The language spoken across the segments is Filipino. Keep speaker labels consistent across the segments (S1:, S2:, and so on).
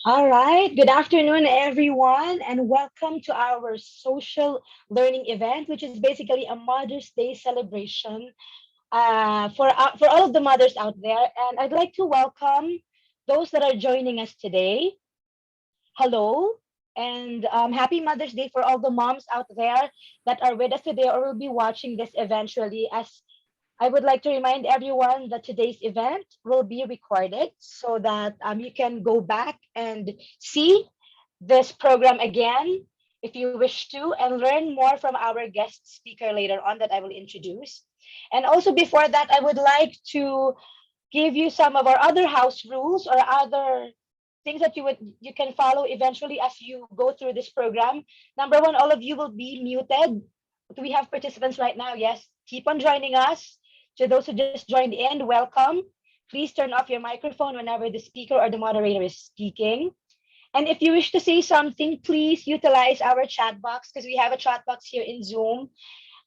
S1: All right. Good afternoon, everyone, and welcome to our social learning event, which is basically a Mother's Day celebration for all of the mothers out there. And I'd like to welcome those that are joining us today. Hello, and happy Mother's Day for all the moms out there that are with us today or will be watching this eventually. As I would like to remind everyone that today's event will be recorded so that you can go back and see this program again if you wish to and learn more from our guest speaker later on that I will introduce. And also before that, I would like to give you some of our other house rules or other things that you can follow eventually as you go through this program. Number one, all of you will be muted. Do we have participants right now? Yes. Keep on joining us. To those who just joined in, welcome. Please turn off your microphone whenever the speaker or the moderator is speaking. And if you wish to say something, please utilize our chat box because we have a chat box here in Zoom.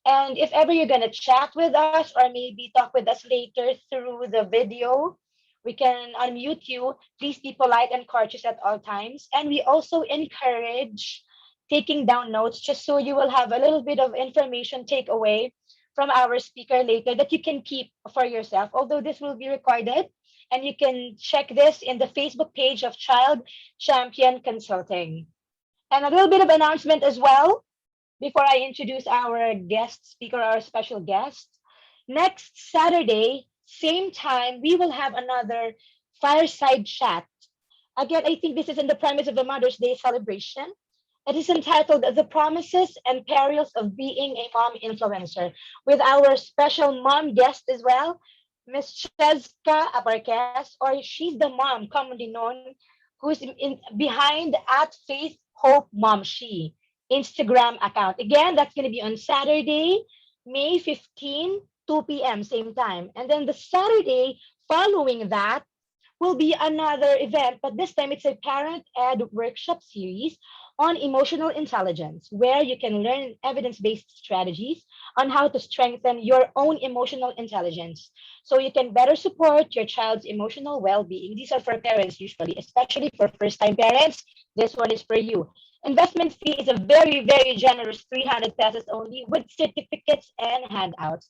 S1: And if ever you're going to chat with us or maybe talk with us later through the video, we can unmute you. Please be polite and courteous at all times. And we also encourage taking down notes just so you will have a little bit of information takeaway from our speaker later that you can keep for yourself. Although this will be recorded, and you can check this in the Facebook page of Child Champion Consulting. And a little bit of announcement as well before I introduce our guest speaker, our special guest. Next Saturday, same time, we will have another fireside chat. Again, I think this is in the premise of the Mother's Day celebration. It is entitled The Promises and Perils of Being a Mom Influencer, with our special mom guest as well, Miss Cheska Abarquez, or she's the mom commonly known who's behind at Faith Hope Mom She Instagram account. Again, that's going to be on Saturday, May 15, 2 p.m., same time. And then the Saturday following that, will be another event, but this time it's a parent ed workshop series on emotional intelligence, where you can learn evidence based strategies on how to strengthen your own emotional intelligence so you can better support your child's emotional well being. These are for parents usually, especially for first time parents. This one is for you. Investment fee is a very, very generous 300 pesos only with certificates and handouts.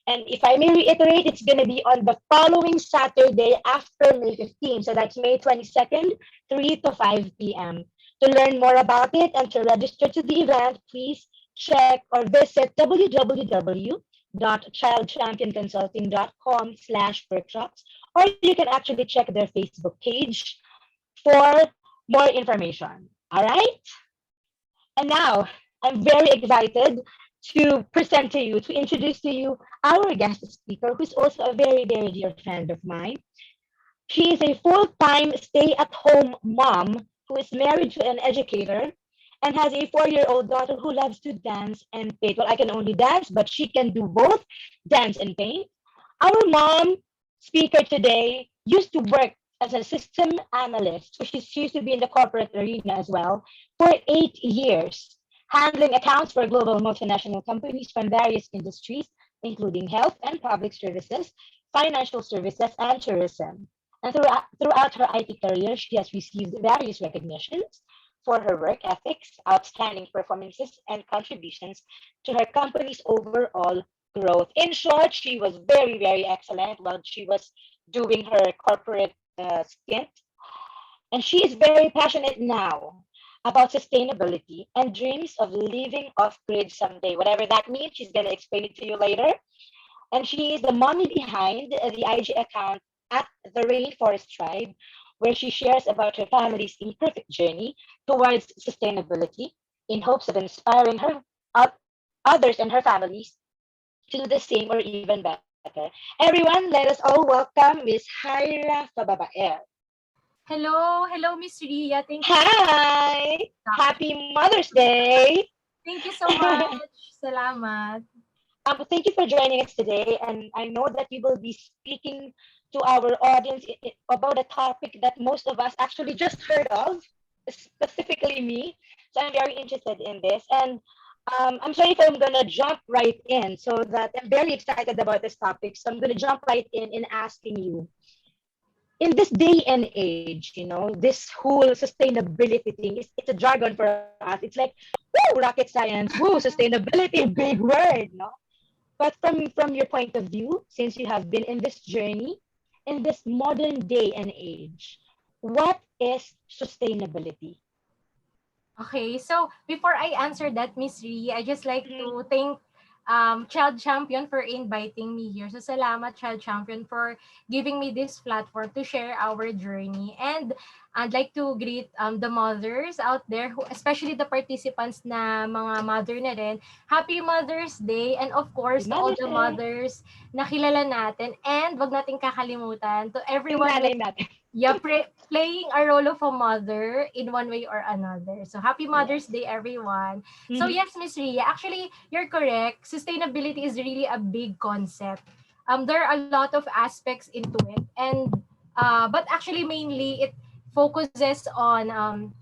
S1: And if I may reiterate, it's going to be on the following Saturday after May 15th. So that's May 22nd, 3 to 5 p.m. To learn more about it and to register to the event, please check or visit www.childchampionconsulting.com/workshops, or you can actually check their Facebook page for more information. All right? And now I'm very excited to present to you, to introduce to you our guest speaker, who's also a very, very dear friend of mine. She is a full time stay at home mom who is married to an educator and has a 4-year-old daughter who loves to dance and paint. Well, I can only dance, but she can do both dance and paint. Our mom speaker today used to work as a system analyst. So she used to be in the corporate arena as well for 8 years, handling accounts for global multinational companies from various industries, including health and public services, financial services, and tourism. And throughout her IT career, she has received various recognitions for her work ethics, outstanding performances, and contributions to her company's overall growth. In short, she was very, very excellent while she was doing her corporate stint. And she is very passionate now about sustainability and dreams of living off grid someday. Whatever that means, she's going to explain it to you later. And she is the mommy behind the IG account at the Rainforest Tribe, where she shares about her family's imperfect journey towards sustainability in hopes of inspiring her others and her families to do the same or even better. Everyone, let us all welcome Miss Hyra Fababaer.
S2: Hello, Miss Ria. Thank you so
S1: Hi!
S2: much.
S1: Happy Mother's Day!
S2: Thank you so much. Salamat.
S1: Thank you for joining us today. And I know that you will be speaking to our audience about a topic that most of us actually just heard of, specifically me. So I'm very interested in this. And I'm sorry if I'm going to jump right in, so that I'm very excited about this topic. So I'm going to jump right in asking you, in this day and age, this whole sustainability thing, it's a jargon for us. It's like, woo, rocket science, woo, sustainability, big word, no? But from your point of view, since you have been in this journey, in this modern day and age, what is sustainability?
S2: Okay, so before I answer that, Miss Ria, I just like
S1: Mhm.
S2: to thank Child Champion for inviting me here. So salamat, Child Champion, for giving me this platform to share our journey. And I'd like to greet the mothers out there, who, especially the participants na mga mother na rin. Happy Mother's Day! And of
S1: Happy
S2: course, to all
S1: Mother's
S2: the
S1: Day.
S2: mothers na kilala natin. And wag nating kakalimutan to
S1: Yung
S2: everyone
S1: nanay
S2: who's
S1: natin.
S2: playing a role of a mother in one way or another. So happy Mother's
S1: Yes.
S2: Day, everyone. So
S1: Mhm.
S2: yes, Miss Ria, actually you're correct. Sustainability is really a big concept. There are a lot of aspects into it, and but actually mainly it focuses on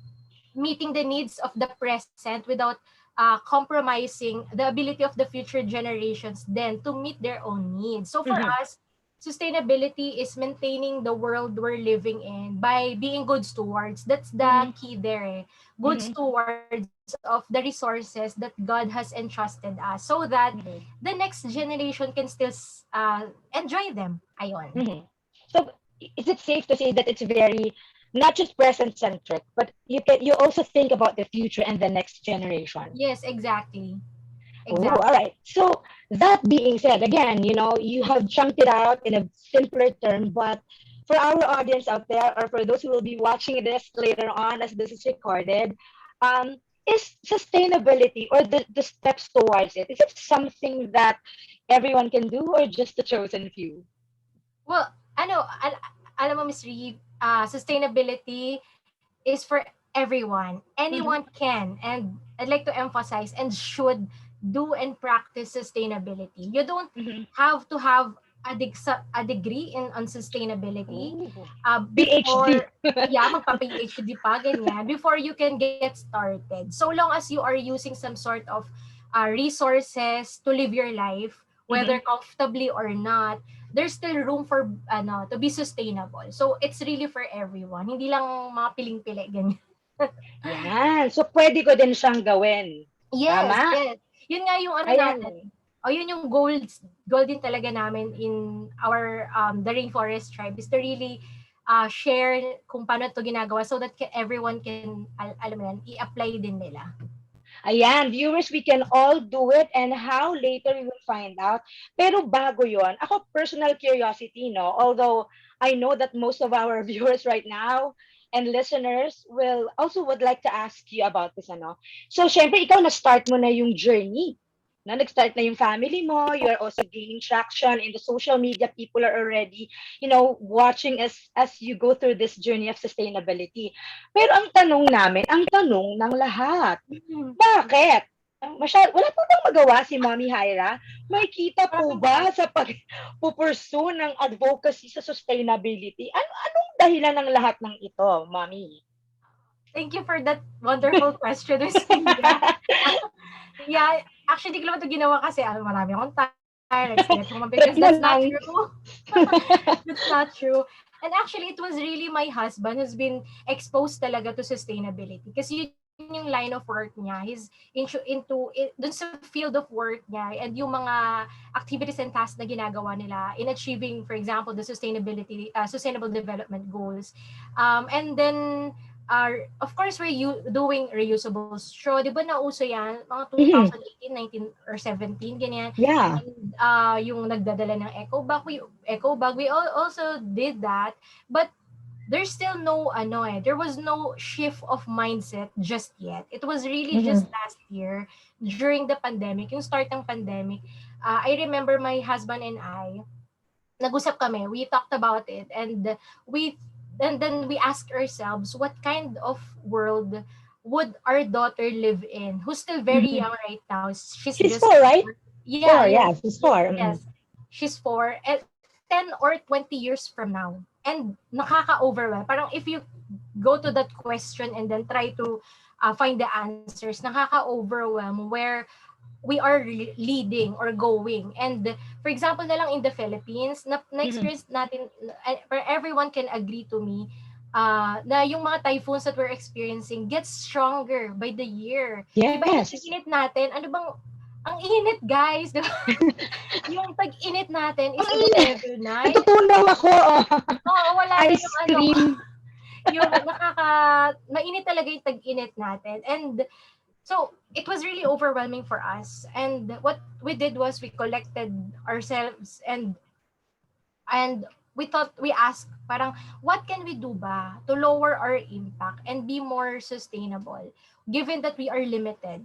S2: meeting the needs of the present without compromising the ability of the future generations then to meet their own needs. So for
S1: Mhm.
S2: us, sustainability is maintaining the world we're living in by being good stewards. That's the
S1: Mhm.
S2: key there. Eh. Good
S1: Mhm.
S2: stewards of the resources that God has entrusted us so that the
S1: Mhm.
S2: next generation can still enjoy them. Ayon.
S1: Mhm. So is it safe to say that it's very not just present centric, but you also think about the future and the next generation?
S2: Yes, exactly.
S1: Oh, all
S2: Exactly.
S1: right. So that being said, again, you have chunked it out in a simpler term, but for our audience out there, or for those who will be watching this later on as this is recorded, um, is sustainability or the steps towards it? Is it something that everyone can do or just the chosen few?
S2: Well, alam mo, Miss Reeve, sustainability is for everyone. Anyone
S1: Mm-hmm,
S2: can. And I'd like to emphasize and should do and practice sustainability. You don't
S1: mm-hmm.
S2: have to have a degree on sustainability
S1: Oh, PhD.
S2: before, yeah, magpa-PhD pa, ganyan, before you can get started. So long as you are using some sort of resources to live your life, whether
S1: Mm-hmm.
S2: comfortably or not, there's still room for to be sustainable. So it's really for everyone. Hindi lang mga piling-pili ganyan.
S1: Yan. So, pwede ko din siyang gawin.
S2: Yes,
S1: Tama?
S2: yes. Yun nga yung ano natin.
S1: Ayan.
S2: O yun yung goal din talaga namin in our the rainforest tribe is to really share kung paano to ginagawa so that everyone can alam mo yan, i-apply din nila.
S1: Ayan, viewers, we can all do it and how later we will find out. Pero bago yon, ako personal curiosity, no? Although I know that most of our viewers right now and listeners will also would like to ask you about this, ano? So, syempre, ikaw na-start mo na yung journey. Na nag-start na yung family mo, you're also gaining traction in the social media. People are already, watching as you go through this journey of sustainability. Pero ang tanong namin, ang tanong ng lahat,
S2: Mm.
S1: bakit? Wala po bang magawa si Mommy Hyra? May kita po
S2: Bakit ba?
S1: ba sa pag-pupursue ng advocacy sa sustainability? Anong dahilan ng lahat ng ito, Mommy?
S2: Thank you for that wonderful question, Miss Ria. Yeah, actually, di ko naman ito ginawa kasi marami akong time, let's get home because
S1: Trip
S2: that's
S1: mo
S2: not
S1: lang.
S2: true. That's not true. And actually, it was really my husband who's been exposed talaga to sustainability. Kasi yun yung line of work niya. He's dun sa field of work niya and yung mga activities and tasks na ginagawa nila in achieving, for example, the sustainable development goals. And then, of course, doing reusable straw. Di ba nauso yan? Mga
S1: Mhm.
S2: 2018, 19, or 17, ganyan.
S1: Yeah.
S2: And yung nagdadala ng eco bag, we also did that. But there's still there was no shift of mindset just yet. It was really just
S1: Mhm.
S2: last year during the pandemic, yung start ng pandemic. I remember my husband and I, nag-usap kami, we talked about it, we and then we asked ourselves what kind of world would our daughter live in, who's still very
S1: Mhm.
S2: young right now. She's
S1: She's
S2: just
S1: four, right?
S2: yeah,
S1: Four,
S2: yes,
S1: yeah, she's four.
S2: yes. She's 4 and 10 or 20 years from now. And nakaka-overwhelm. Parang if you go to that question and then try to find the answers, nakaka-overwhelm where we are leading or going. And for example na lang in the Philippines,
S1: Mhm.
S2: na-experience natin, where everyone can agree to me, na yung mga typhoons that we're experiencing gets stronger by the year. Diba yung
S1: Yes.
S2: tag-init natin, ano bang, ang init guys, diba? Yung tag-init natin is
S1: Ang
S2: in the
S1: init.
S2: level 9.
S1: Natutunaw ako. Oh.
S2: Oo, wala na yung
S1: Ice cream.
S2: yung mainit talaga yung tag-init natin. And so it was really overwhelming for us. And what we did was we collected ourselves and we asked parang what can we do ba to lower our impact and be more sustainable given that we are limited.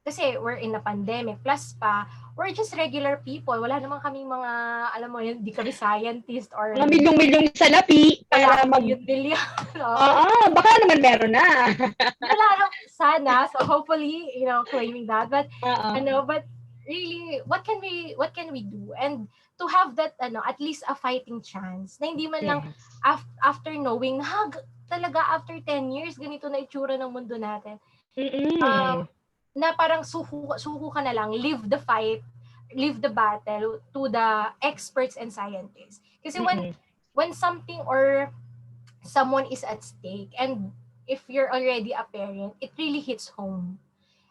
S2: Kasi we're in a pandemic plus pa we're just regular people. Wala naman kaming mga alam mo yun, di kami scientist
S1: Mga
S2: or
S1: milyong-milyong salapi
S2: wala
S1: para
S2: kang billion-billion. Oo.
S1: Oo, baka naman meron na.
S2: Wala sana. So hopefully, claiming that. But
S1: Oo.
S2: but really, what can we do? And to have that at least a fighting chance. Na hindi man lang
S1: Yes.
S2: after knowing na talaga after 10 years ganito na itsura ng mundo natin.
S1: Mm.
S2: Na parang suko ka na lang, leave the fight, leave the battle to the experts and scientists. Kasi
S1: Mm.
S2: when something or someone is at stake and if you're already a parent, it really hits home.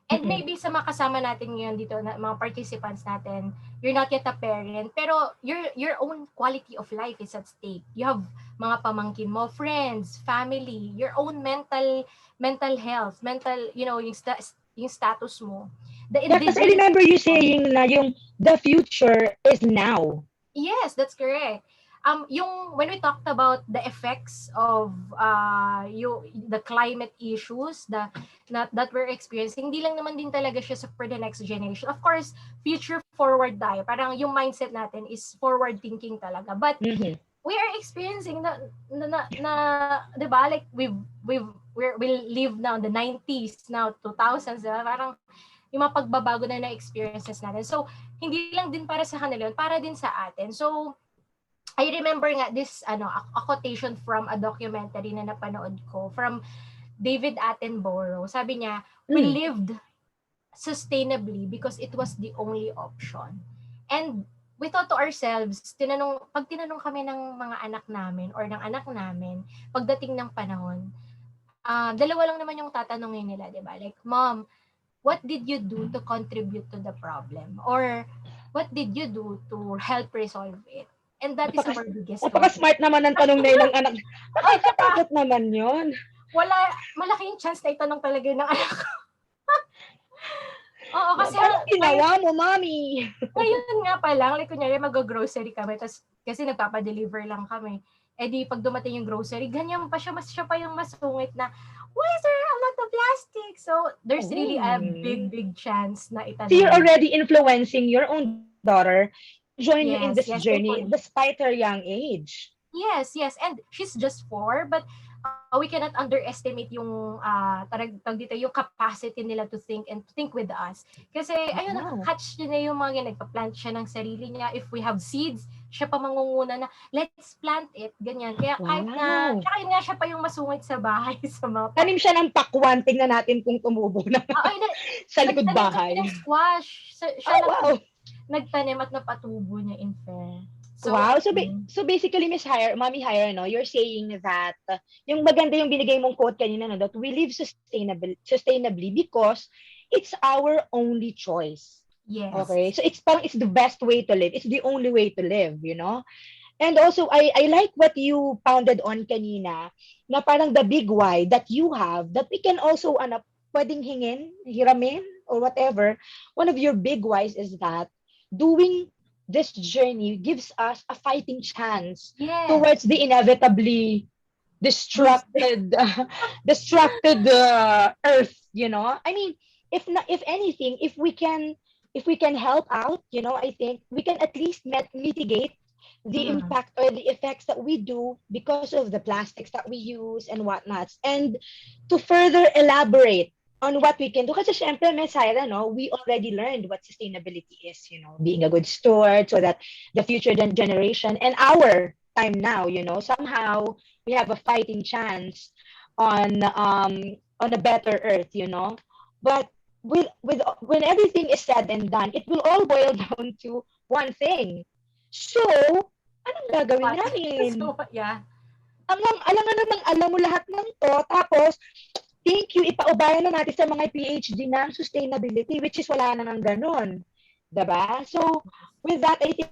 S2: And
S1: Mm.
S2: maybe sa mga kasama natin ngayon dito, na mga participants natin, you're not yet a parent, pero your own quality of life is at stake. You have mga pamangkin mo, friends, family, your own mental health, yung status mo. The
S1: Yeah, because I
S2: indigenous
S1: remember you
S2: people.
S1: saying na yung the future is now.
S2: Yes, that's correct. yung when we talked about the effects of the climate issues that we're experiencing, hindi lang naman din talaga siya for the next generation. Of course, future forward tayo. Parang yung mindset natin is forward thinking talaga. But
S1: Mm-hmm.
S2: we are experiencing na 'di ba, like we live now in the 90s, now 2000s, diba? Parang yung mga pagbabago na experiences natin. So hindi lang din para sa kanila yun, para din sa atin. So I remember nga this a quotation from a documentary na napanood ko from David Attenborough. Sabi niya, we
S1: Mm.
S2: lived sustainably because it was the only option. And we thought to ourselves, pag tinanong kami ng mga anak namin or ng anak namin, pagdating ng panahon, dalawa lang naman yung tatanungin nila, di ba? Like, Mom, what did you do to contribute to the problem? Or what did you do to help resolve it? And that is
S1: Napaka,
S2: our biggest worry.
S1: napaka-smart naman ng tanong na yun ng anak.
S2: Ay, tsaka,
S1: Nakakatakot naman yun.
S2: wala, malaki yung chance na itanong talaga yun ng anak ko. Oo, kasi
S1: Anong
S2: ngayon,
S1: ginawa mo, Mommy?
S2: ngayon nga pa lang, like kunyari mag-grocery kami, tas, kasi nagpapa-deliver lang kami. Eh di, pag dumating yung grocery, ganyan pa siya, siya pa yung masungit na, why is there a lot of plastic? So, there's really a
S1: Oh.
S2: big chance na
S1: So you're
S2: itanong yun.
S1: already influencing your own daughter to join you in this
S2: Yes, yes,
S1: journey
S2: thankfully.
S1: despite her young age.
S2: Yes. And she's just 4, but we cannot underestimate yung tag dito yung capacity nila to think and to think with us. Kasi ayun,
S1: Wow.
S2: catch din na yung mga nagpa-plant siya ng sarili niya. If we have seeds, siya pa mangunguna na, let's plant it, ganyan. Kaya kahit na,
S1: Wow.
S2: tsaka yun nga siya pa yung masungit sa bahay sa mga
S1: Tanim siya ng pakwan. Tingnan natin kung tumubo na
S2: ay,
S1: sa likod
S2: nagtanim kami ng
S1: bahay.
S2: squash. Siya
S1: Ay,
S2: lang
S1: wow.
S2: nagtanim at napatubo niya in fair. So,
S1: Wow. So basically, Miss Hire, Mommy Hire, no, you're saying that yung maganda yung binigay mong quote kanina, no, that we live sustainably because it's our only choice.
S2: yes.
S1: Okay? So it's the best way to live. It's the only way to live, you know? And also, I like what you pounded on kanina, na parang the big why that you have, that we can also, pwedeng hiramin, or whatever. One of your big whys is that doing this journey gives us a fighting chance
S2: Yes.
S1: towards the inevitably
S2: Doomsday.
S1: destructed, destructed earth, you know? I mean, if anything, if we can help out, I think we can at least mitigate the
S2: Mm.
S1: impact or the effects that we do because of the plastics that we use and whatnots. And to further elaborate on what we can do, kasi syempre, Miss Hyra, no, we already learned what sustainability is, being a good steward so that the future generation and our time now, somehow we have a fighting chance on a better earth, But with when everything is said and done, it will all boil down to one thing. So, anong gagawin
S2: What?
S1: namin?
S2: So, yeah.
S1: Alam nga namang alam mo lahat ng to, tapos, thank you, ipaubayan na natin sa mga PhD ng sustainability, which is wala na ng ganun. Diba? So, with that, I think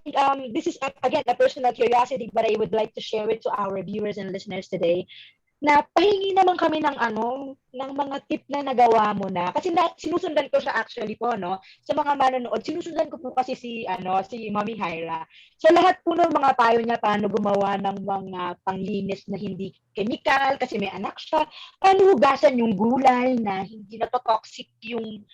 S1: this is, again, a personal curiosity, but I would like to share it to our viewers and listeners today, na pahingi naman kami ng mga tip na nagawa mo na. Kasi sinusundan ko siya actually po, no? Sa mga manonood, sinusundan ko po kasi si Mommy Hyra. So lahat po ng mga payo niya, paano gumawa ng mga panglinis na hindi chemical, kasi may anak siya. Paano hugasan yung gulay na hindi na toxic yung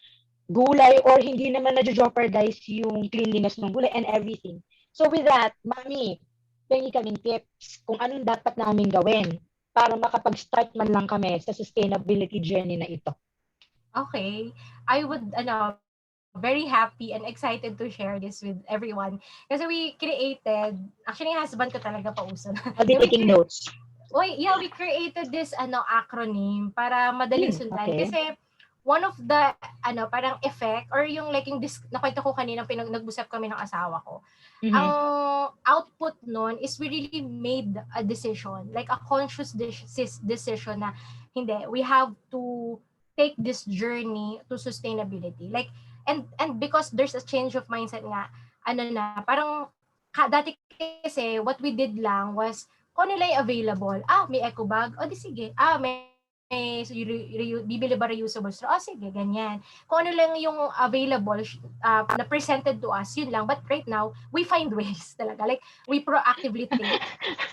S1: gulay or hindi naman na-jeopardize yung cleanliness ng gulay and everything. So with that, Mami, pengi kaming tips kung anong dapat namin gawin para makapag-start man lang kami sa sustainability journey na ito.
S2: Okay. I would, very happy and excited to share this with everyone. Kasi we created, actually, yung husband ko talaga pauso na.
S1: I'll be taking notes.
S2: We created this, acronym para madaling sundan.
S1: Okay.
S2: Kasi, one of the, parang effect, or yung like yung nakwento ko kanina, nag-usap kami ng asawa ko. Ang
S1: Mm-hmm.
S2: output nun is we really made a decision, like a conscious decision na, hindi, we have to take this journey to sustainability. Like, and because there's a change of mindset nga, parang dati kasi what we did lang was kung nila yung available, may eco bag, o di sige, may bibili ba reusable straw? Oh, sige, ganyan. Kung ano lang yung available na presented to us, yun lang. But right now, we find ways talaga. Like, we proactively think.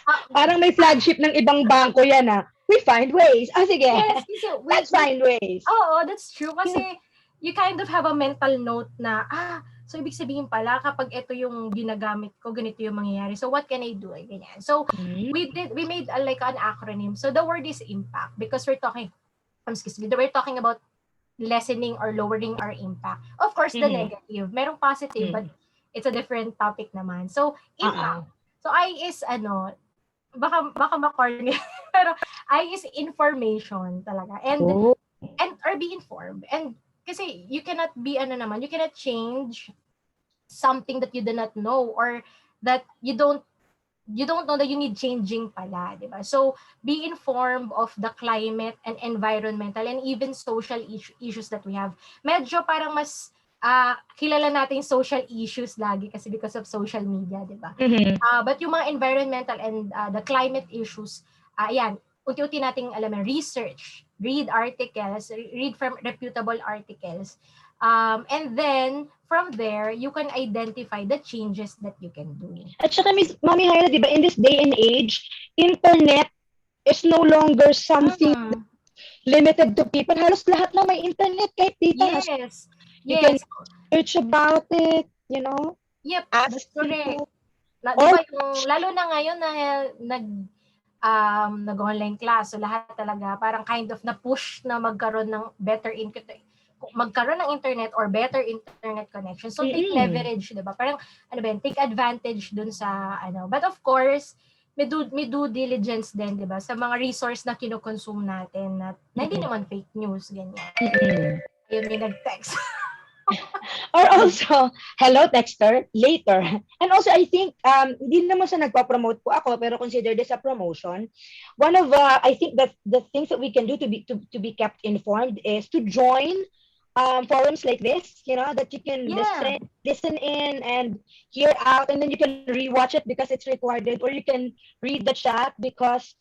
S2: Uh,
S1: Parang may flagship ng ibang bangko yan, ah. We find ways. Ah, sige.
S2: yes, kasi
S1: Let's find ways.
S2: oo, that's true. Kasi you kind of have a mental note na, so ibig sabihin pala, kapag ito yung ginagamit ko, ganito yung mangyayari. So what can I do? Ganyan. So
S1: Mm,
S2: we made like an acronym. So the word is impact because we're talking about lessening or lowering our impact. Of course, the
S1: mhm,
S2: negative. Merong positive, but
S1: mm.
S2: it's a different topic naman. So impact.
S1: Oo.
S2: So I is baka ma-corny, pero I is information talaga.
S1: Oh.
S2: And or be informed. And kasi you cannot change something that you do not know, or that you don't know that you need changing pala, di ba? So, be informed of the climate and environmental and even social issues that we have. Medyo parang mas kilala natin social issues lagi kasi because of social media, di ba?
S1: Mhm.
S2: But yung mga environmental and the climate issues, yan, unti-unti nating alamin, research, read articles, read from reputable articles. And then, from there, you can identify the changes that you can do.
S1: At saka, Miss Mami Hyla, di ba, in this day and age, internet is no longer something
S2: Mm.
S1: limited to people. Halos lahat na may internet, kahit dita.
S2: Yes.
S1: You can
S2: Yes.
S1: search about it,
S2: Yep,
S1: ask
S2: that's correct.
S1: people.
S2: Di
S1: Or,
S2: ba yung lalo na ngayon na nag-online class, so lahat talaga parang kind of na push na magkaroon ng internet or better internet connection. So take
S1: mm-mm,
S2: leverage, 'di ba? Parang ano ba yun, take advantage dun sa ano. But of course, may due diligence din, 'di ba? Sa mga resource na kinokonsume natin na hindi
S1: mm-mm,
S2: naman fake news ganyan.
S1: mm-mm.
S2: Ayun, may nag-text.
S1: Or also, hello, Texter, later. And also, I think, hindi naman sa nagpa-promote po ako, pero consider this a promotion. One of, I think that the things that we can do to be kept informed is to join forums like this, that you can
S2: Yeah.
S1: listen in and hear out, and then you can rewatch it because it's recorded, or you can read the chat because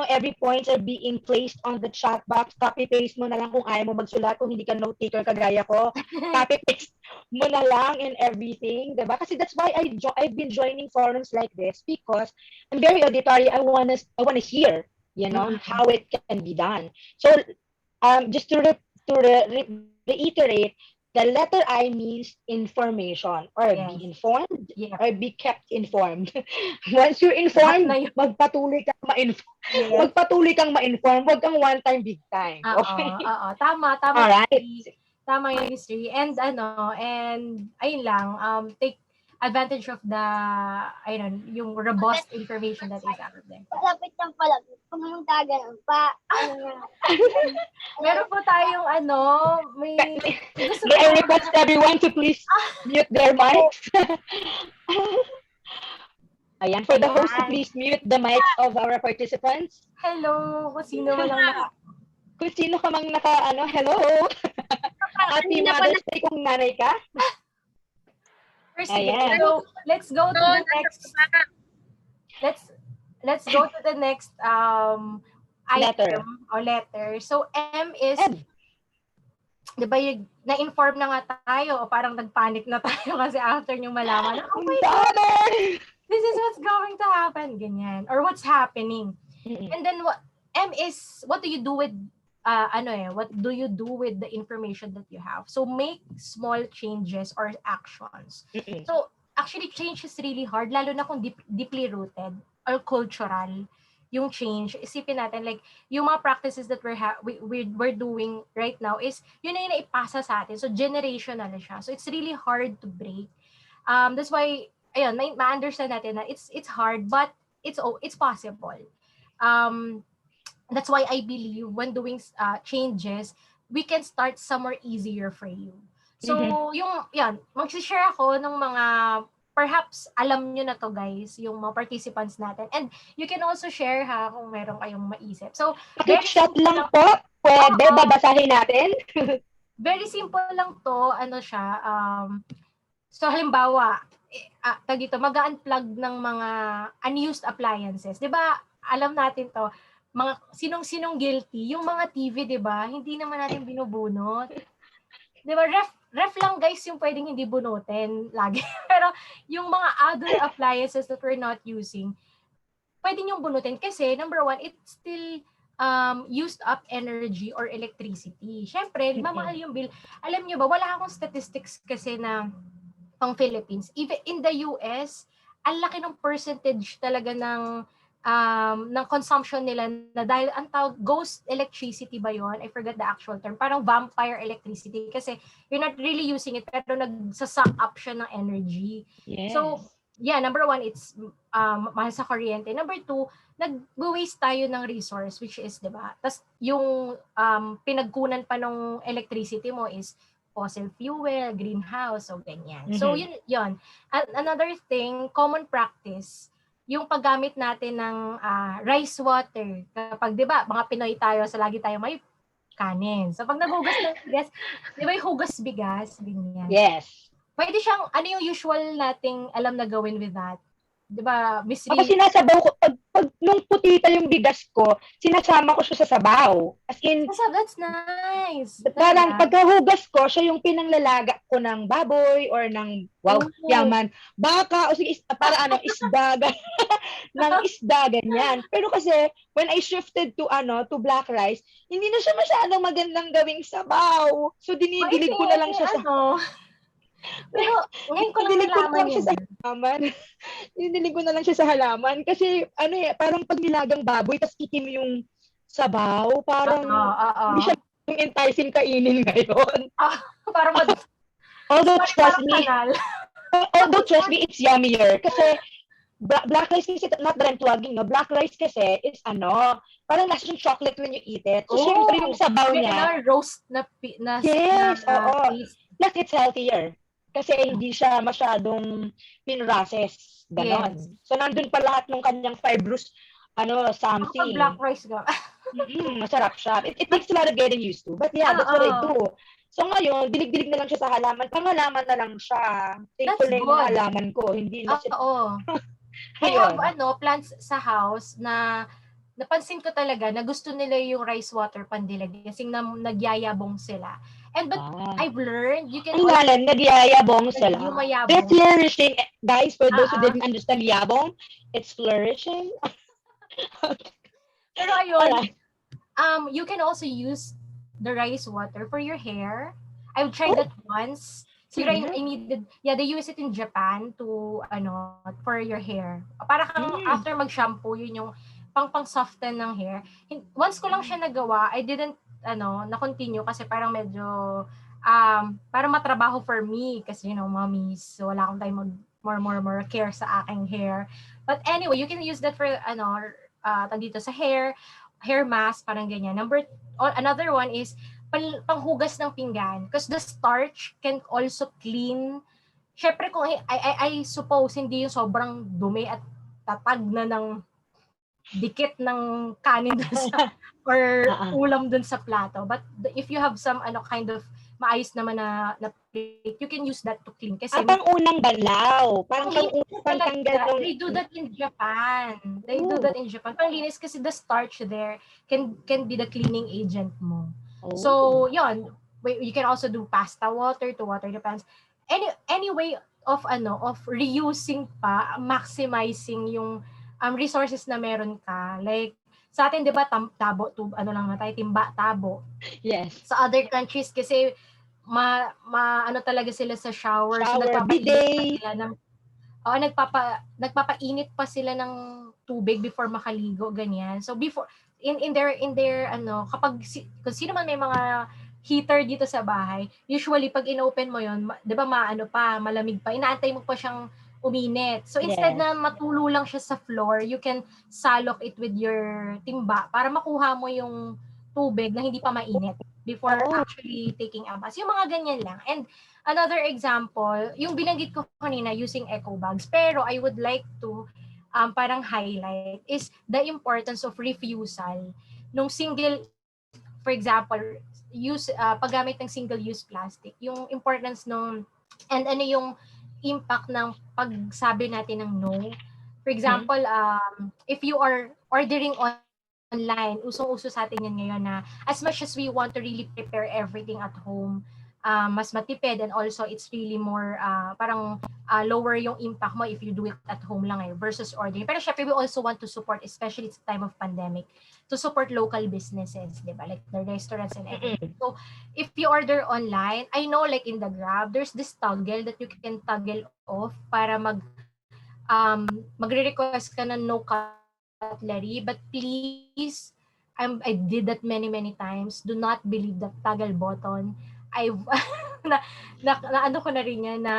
S1: every points are being placed on the chat box. Copy paste mo na lang kung ayaw mo magsulat, kung hindi ka note taker kagaya ko. Copy paste mo na lang and everything, diba? Kasi that's why I've been joining forums like this because I'm very auditory. I wanna hear,
S2: Mm-mm.
S1: how it can be done. So just reiterate, the letter I means information, or be
S2: Yes.
S1: informed,
S2: Yep.
S1: or be kept informed. Once you're
S2: Lahat na
S1: informed,
S2: yun. Yes.
S1: magpatuloy kang ma-inform, huwag kang one time, big time.
S2: Oo,
S1: Okay?
S2: oo. Tama
S1: All
S2: yun,
S1: right.
S2: History. Tama yun, History. And ayun lang, take advantage of yung robust information that is out there.
S3: Malapit lang pala. Kung anong gaganon pa.
S2: Meron po tayong may gusto
S1: May
S2: po
S1: I
S2: ba?
S1: request everyone to please mute their mics? Ayan, for the host to
S2: Ayan.
S1: please mute the mics of our participants.
S2: Hello, kung sino man lang
S1: Kung sino ka mang hello. Happy
S3: Kanina pa na.
S1: Mother's Day kung nanay ka.
S2: sige.
S1: Ayan.
S2: So, let's go to the next let's let's go to the next
S1: Letter.
S2: item or letter. So M is,
S1: M.
S2: 'di ba, na-inform na nga tayo o parang nagpanic na tayo kasi after yung malaman, oh
S1: Ang
S2: my God,
S1: dami!
S2: this is what's going to happen, ganyan, or what's happening.
S1: Mm-mm.
S2: And then M is, what do you do with what do you do with the information that you have? So make small changes or actions.
S1: Mm-mm.
S2: So actually change is really hard, lalo na kung deeply rooted or cultural yung change. Isipin natin, like yung mga practices that we're doing right now is yun na yung naipasa sa atin. So generational na siya. So it's really hard to break. That's why ayun, ma-understand natin na it's hard, but it's possible. Um that's why I believe when doing changes, we can start somewhere easier for you.
S1: Mhm.
S2: So, mag-share ako ng mga, perhaps alam nyo na to, guys, yung mga participants natin. And you can also share, kung meron kayong maisip. So, very
S1: Paki-chat
S2: simple
S1: lang
S2: lang.
S1: po. Pwede,
S2: Oo,
S1: babasahin natin.
S2: very simple lang to. So halimbawa, mag-unplug ng mga unused appliances. 'Di ba? Alam natin to. mga sinong guilty, yung mga TV, 'di ba? Hindi naman natin binubunot. 'Di ba? Ref lang guys yung pwedeng hindi bunutin lagi. Pero yung mga other appliances that we're not using, pwede niyong bunutin kasi number one, it still used up energy or electricity. Syempre, mamahal
S1: Mm-mm.
S2: yung bill. Alam niyo ba, wala akong statistics kasi na pang Philippines. Even in the US, ang laki ng percentage talaga ng consumption nila na dahil ang tawag ghost electricity ba yon? I forgot the actual term. Parang vampire electricity kasi you're not really using it pero nagsa-suck up siya ng energy. So,
S1: Yes.
S2: yeah, number one, it's mahal sa kuryente. Number two, nag-waste tayo ng resource which is, 'di ba? Tas yung pinagkunan pa ng electricity mo is fossil fuel, greenhouse, o ganyan. So,
S1: Mhm.
S2: yun. Another thing, common practice, yung paggamit natin ng rice water. Kapag, di ba, mga Pinoy tayo, so lagi tayo may kanin. So, pag naghugas ng bigas, di ba yung hugas bigas, ganyan.
S1: Yes.
S2: Pwede siyang, ano yung usual nating alam na gawin with that? Di ba, Miss
S1: Ako
S2: Ri,
S1: sinasabaw ko, pag nung putita yung bigas ko, sinasama ko siya sa sabaw. As in,
S2: that's nice.
S1: parang
S2: Talaga.
S1: pagkahugas ko, siya yung pinanglalaga ko ng baboy or ng, wow,
S2: Oh.
S1: yaman, baka, o sige, para ano, isda, ng isda, ganyan. Pero kasi, when I shifted to, to black rice, hindi na siya masyadong magandang gawing sabaw. So, dinidilig ko na lang siya sa,
S2: Ano, pero ngayon ko lang
S1: dinidilig ko na
S2: nalaman
S1: lang siya
S2: yan.
S1: sa halaman. Dinidilig ko na lang siya sa halaman. Kasi, parang pag nilagang baboy, tas itim yung sabaw, parang,
S2: Oo, oo.
S1: hindi siya yung enticing kainin ngayon.
S2: Ah, parang
S1: Although,
S2: sorry,
S1: trust
S2: parang
S1: me,
S2: kanal.
S1: it's yummier. Kasi, black rice kasi, not that I'm plugging, no? Black rice kasi is parang nasa yung chocolate when you eat it. So, syempre yung
S2: Oh,
S1: sabaw
S2: may
S1: niya,
S2: roast na
S1: yes, oo.
S2: taste.
S1: Plus, it's healthier. Kasi hindi siya masyadong pinrases.
S2: Yes.
S1: Ganon. So, nandun pa lahat ng kanyang fibrous,
S2: Kapag black
S1: something.
S2: rice ka.
S1: Masarap siya. It takes a lot of getting used to. But yeah, that's what I
S2: Oo.
S1: do. So ngayon, dilig-dilig na lang siya sa halaman. Pangalaman na lang siya.
S2: That's
S1: Thankful na yung mga
S2: good.
S1: halaman ko. Hindi na siya,
S2: Oo. I have
S1: ayun.
S2: plants sa house na napansin ko talaga na gusto nila yung rice water pandilag kasi nagyayabong sila. And but
S1: Ah.
S2: I've learned you can
S1: Ang
S2: also
S1: galing, nagyayabong sila. They're
S2: yumayabong.
S1: flourishing. Guys, for those who
S2: Ah,
S1: didn't understand yabong, it's flourishing.
S2: pero ayun,
S1: Alright.
S2: you can also use the rice water for your hair. I've tried
S1: Oh,
S2: that once. Siguro
S1: really?
S2: I needed, yeah, they use it in Japan to, for your hair. Para kang after
S1: Mm.
S2: mag-shampoo, yun yung pang-soften ng hair. Once ko lang siya nagawa, I didn't, na-continue kasi parang medyo, parang matrabaho for me kasi, mommies, so wala akong time more care sa aking hair. But anyway, you can use that for, dito sa hair mask, parang ganyan. Another one is panghugas ng pinggan because the starch can also clean. Syempre kung I suppose hindi yung sobrang dumi at tatag na ng dikit ng kanin dun sa or
S1: Ah,
S2: ulam dun sa plato. But if you have some kind of maayos naman na plate, you can use that to clean kasi
S1: pang unang banlaw. Parang
S2: panglinis
S1: pangtanggal
S2: talaga.
S1: ng,
S2: They do that in Japan. They do
S1: oh,
S2: that in Japan. Panglinis kasi the starch there can be the cleaning agent mo.
S1: oh,
S2: So, yon. You can also do pasta water to water the plants. Any way of reusing pa, maximizing yung resources na meron ka. Like sa atin 'di ba tabo to lang na tayo timba tabo.
S1: yes.
S2: Sa other countries kasi ano talaga sila sa shower. So
S1: Shower,
S2: nagpapainit pa
S1: bidet.
S2: sila ng nagpapainit pa sila ng tubig before makaligo ganyan. So before in their kapag kung sino man may mga heater dito sa bahay, usually pag inopen mo 'yon, 'di ba maano pa, malamig pa, inaantay mo pa siyang uminit. So instead
S1: Yes.
S2: na matulo lang siya sa floor, you can salok it with your timba para makuha mo yung tubig na hindi pa mainit before
S1: Oh,
S2: actually taking a bath. Yung mga ganyan lang. And another example, yung binanggit ko kanina using eco bags, pero I would like to parang highlight is the importance of refusal nung for example, paggamit ng single-use plastic, yung importance nung, and ano yung impact ng pagsabi natin ng no. For
S1: mhm.
S2: example, if you are ordering online, online. Usong-uso sa atin yan ngayon na as much as we want to really prepare everything at home, mas matipid, and also it's really more parang lower yung impact mo if you do it at home lang versus ordering. Pero syempre we also want to support, especially it's time of pandemic, to support local businesses, di ba? Like the restaurants and everything.
S1: Mm-mm.
S2: So if you order online, I know like in the Grab, there's this toggle that you can toggle off para magre-request ka ng no cutlery, but please, I did that many times. Do not believe that toggle button. I've na, ano ko na rin yan na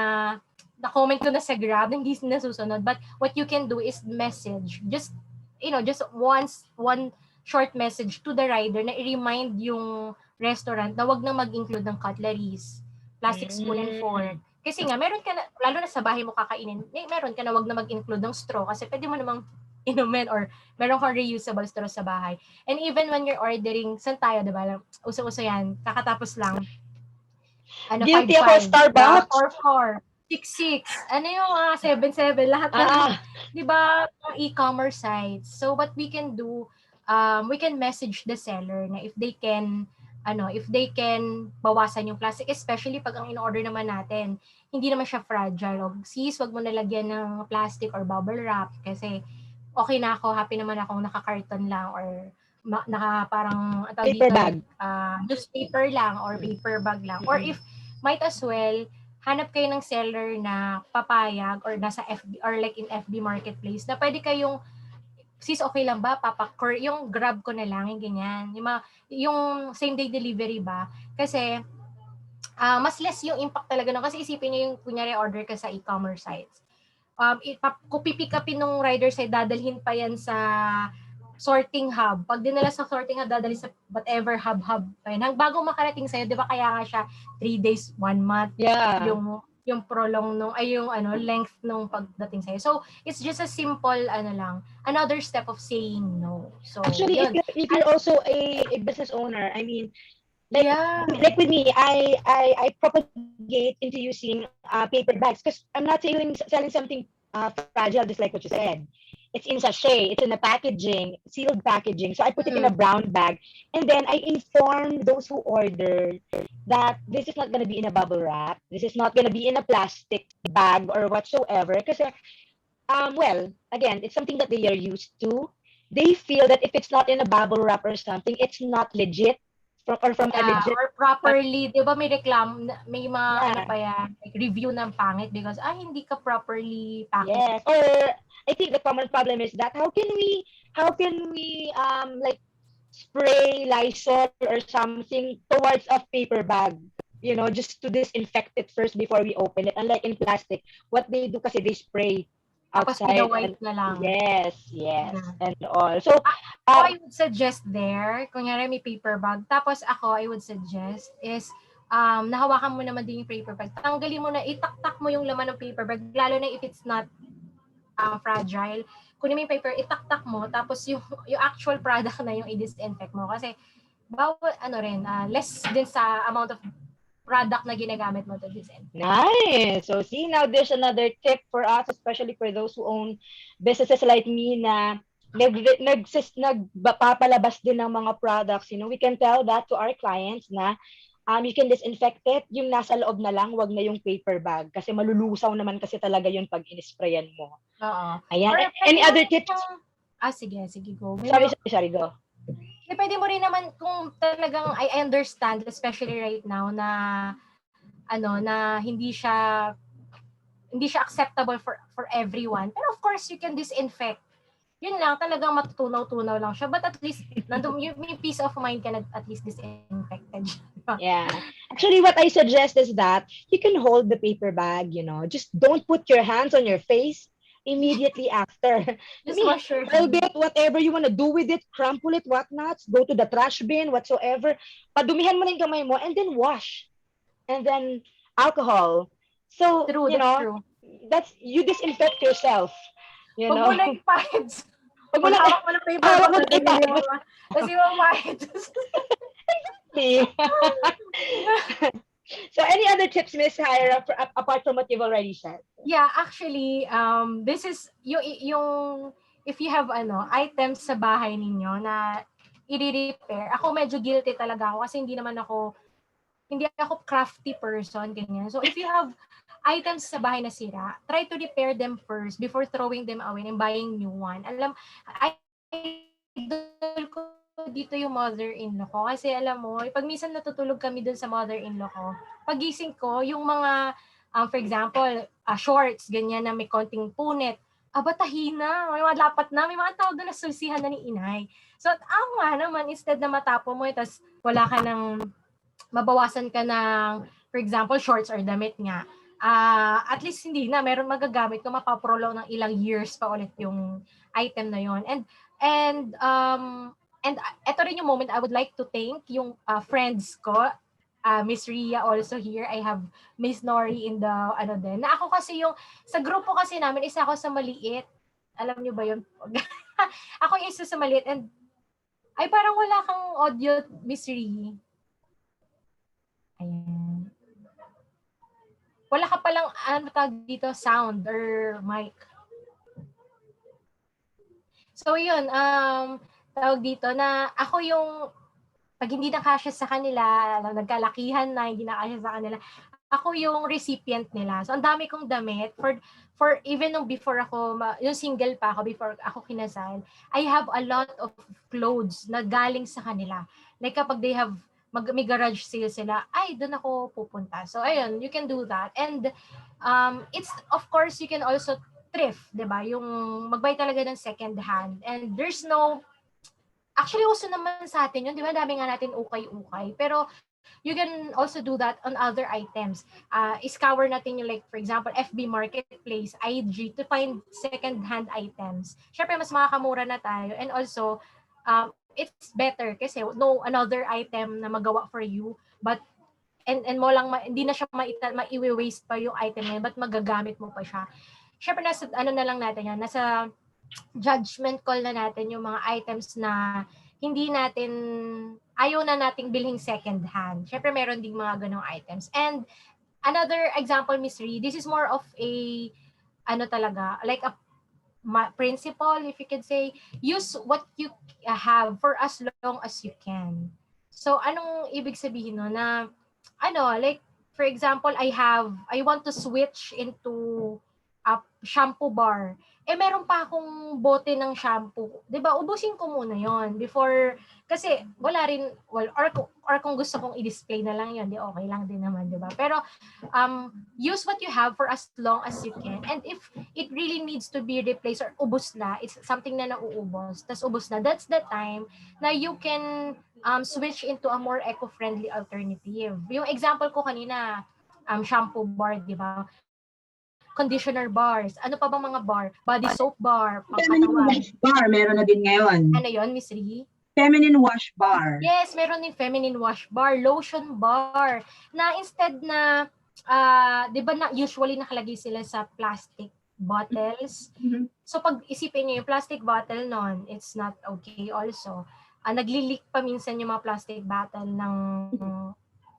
S2: comment ko na sa Grab, hindi nasusunod. But what you can do is message, just one short message to the rider na i-remind yung restaurant na wag na mag-include ng cutleries, plastic spoon and fork.
S1: Mm.
S2: Kasi nga, meron ka na, lalo na sa bahay mo kakainin, meron ka na wag na mag-include ng straw kasi pwede mo namang inumin or meron kang reusable straw sa bahay. And even when you're ordering, saan tayo, diba? Uso-uso yan. Kakatapos lang.
S1: Guilty ako,
S2: 5-5,
S1: Starbucks.
S2: 4-4, 6-6, ano yung 7-7, lahat na lang,
S1: Ah,
S2: di ba, e-commerce sites. So what we can do, we can message the seller na if they can bawasan yung plastic, especially pag ang in-order naman natin, hindi naman siya fragile. O, sis, wag mo nalagyan ng plastic or bubble wrap kasi okay na ako, happy naman akong naka-carton lang or naka parang tawag
S1: paper
S2: dito like
S1: bag.
S2: newspaper lang or paper bag lang. Or if might as well hanap kayo ng seller na papayag or nasa FB or like in FB marketplace na pwede kayong sis okay lang ba yung grab ko na lang yung ganyan yung same day delivery ba kasi mas less yung impact talaga no kasi isipin niyo yung kunyari order ka sa e-commerce sites kung pipick upin ng rider side, dadalhin pa yan sa sorting hub. Pag dinala sa sorting hub, dadalhin sa whatever hub pa yan. Bago makarating sa'yo, di ba kaya nga siya 3 days, 1 month,
S1: Yeah.
S2: yung prolong yung length nung pagdating sa'yo. So, it's just a simple, another step of saying no. So,
S1: Actually,
S2: yun.
S1: if you're also a business owner, I mean, like
S2: Yeah.
S1: like with me, I propagate into using paper bags because I'm not selling something fragile, just like what you said. It's in sachet, it's in a packaging, sealed packaging. So I put it in a brown bag, and then I inform those who order that this is not going to be in a bubble wrap. This is not going to be in a plastic bag or whatsoever. Because well, again, it's something that they are used to. They feel that if it's not in a bubble wrap or something, it's not legit from a
S2: Yeah,
S1: legit.
S2: or properly, 'di ba may may mga
S1: Yeah.
S2: pa yan, like review ng pangit because hindi ka properly packaged.
S1: Yes. Or I think the common problem is that how can we like spray Lysol or something towards a paper bag, just to disinfect it first before we open it. Unlike in plastic, what they do kasi they spray
S2: Tapos
S1: outside and
S2: pina-wipe na lang.
S1: yes,
S2: Yeah.
S1: and all. So
S2: I would suggest there, kunyari may paper bag, tapos I would suggest is, nahawakan mo naman din yung paper bag. Tanggalin mo na, itaktak mo yung laman ng paper bag, lalo na if it's not fragile. Kunin mo yung paper, itaktak mo, tapos yung actual product na yung i-disinfect mo. Kasi, bawal, less din sa amount of product na ginagamit mo to disinfect.
S1: nice. So see, now there's another tip for us, especially for those who own businesses like me na nagpapalabas din ng mga products. We can tell that to our clients na you can disinfect it, yung nasa loob na lang, wag na yung paper bag. Kasi malulusaw naman kasi talaga yun pag in-sprayan mo.
S2: Oo.
S1: Ayan.
S2: Or
S1: Any
S2: pwede
S1: other
S2: mo
S1: tips?
S2: sige, go.
S1: Sorry, go.
S2: Pwede mo rin naman kung talagang I understand, especially right now na na hindi siya acceptable for everyone. Pero of course, you can disinfect. Yun lang, talagang matutunaw-tunaw lang siya. But at least, may peace of mind ka na at least disinfected.
S1: Yeah. Actually, what I suggest is that you can hold the paper bag, just don't put your hands on your face immediately after.
S2: Just wash your
S1: Hold
S2: hands.
S1: it, whatever you want to do with it, crumple it, whatnot, go to the trash bin, whatsoever. Padumihan mo na yung kamay mo and then wash. And then alcohol. So,
S2: True, that's true.
S1: that's you disinfect yourself.
S2: Huwag mo na ipahids.
S1: Wag mo
S2: Pag
S1: lang,
S2: hawak mo ng paper
S1: hawak
S2: bag,
S1: mo na ipahids.
S2: kasi mamahids.
S1: So, any other tips, Miss Hyra, apart from what you've already said?
S2: Yeah, actually, this is yung if you have items sa bahay ninyo na i-repair, ako medyo guilty talaga ako kasi hindi ako crafty person, ganyan. So, if you have items sa bahay na sira, try to repair them first before throwing them away and buying new one. Idol ko dito yung mother-in-law ko. Kasi alam mo, pag minsan natutulog kami dun sa mother-in-law ko, pagising ko, yung mga, for example, shorts, ganyan na may konting punit, batahina, may mga lapat na, may mga tao doon na susihan na ni inay. So, nga naman, instead na matapo mo, tas wala ka ng mabawasan ka ng, for example, shorts or damit nga, at least hindi na, meron magagamit kung mapaprolong ng ilang years pa ulit yung item na yon. And ito rin yung moment I would like to thank yung friends ko, Miss Ria also here. I have Miss Nori in the din. Na ako kasi yung sa grupo kasi namin isa ako sa maliit. Alam niyo ba yun? Ako yung isa sa maliit and ay parang wala kang audio, Miss Ria. Ayan. Wala ka palang tawag dito, sound or mic. So yun, tawag dito na ako yung pag hindi nakasya sa kanila, nagkalakihan na, hindi nakasya sa kanila, ako yung recipient nila. So ang dami kong damit for even nung before ako, yung single pa ako before ako kinasal, I have a lot of clothes na galing sa kanila. Like kapag they have may garage sale sila, ay, doon ako pupunta. So, ayun, you can do that. And, it's, of course, you can also thrift, di ba? Yung mag-buy talaga ng second hand. And there's no, actually, uso naman sa atin yun, di ba? Dami nga natin ukay-ukay. Pero, you can also do that on other items. Scour natin yung, like, for example, FB Marketplace, IG, to find second-hand items. Syempre, mas makakamura na tayo. And also, it's better kasi no another item na magawa for you, but and mo lang hindi na siya maiwi-waste pa yung item na yun, but magagamit mo pa siya. Syempre, nasa na lang natin yan, nasa judgment call na natin yung mga items na hindi natin, ayaw na nating bilhin second hand. Syempre, meron ding mga ganong items. And another example, Miss Ree, this is more of a talaga, like a principle, if you could say, use what you have for as long as you can. So, anong ibig sabihin no? Na, like, for example, I want to switch into a shampoo bar. Meron pa akong bote ng shampoo. 'Di ba? Ubusin ko muna 'yon before, kasi wala rin, or kung gusto kong i-display na lang 'yon, di okay lang din naman, 'di ba? Pero use what you have for as long as you can. And if it really needs to be replaced or ubos na, it's something na nauubos, tas ubos na, that's the time na you can switch into a more eco-friendly alternative. Yung example ko kanina, shampoo bar, di ba? Conditioner bars. Ano pa bang mga bar? Body soap bar,
S4: Feminine wash bar, meron na din ngayon.
S2: Ano yon, Miss Ree?
S4: Feminine wash bar.
S2: Yes, meron din feminine wash bar, lotion bar, na instead na, di ba na usually nakalagay sila sa plastic bottles?
S4: Mm-hmm.
S2: So pag isipin niyo yung plastic bottle nun, it's not okay also. Nagli-leak pa minsan yung mga plastic bottle ng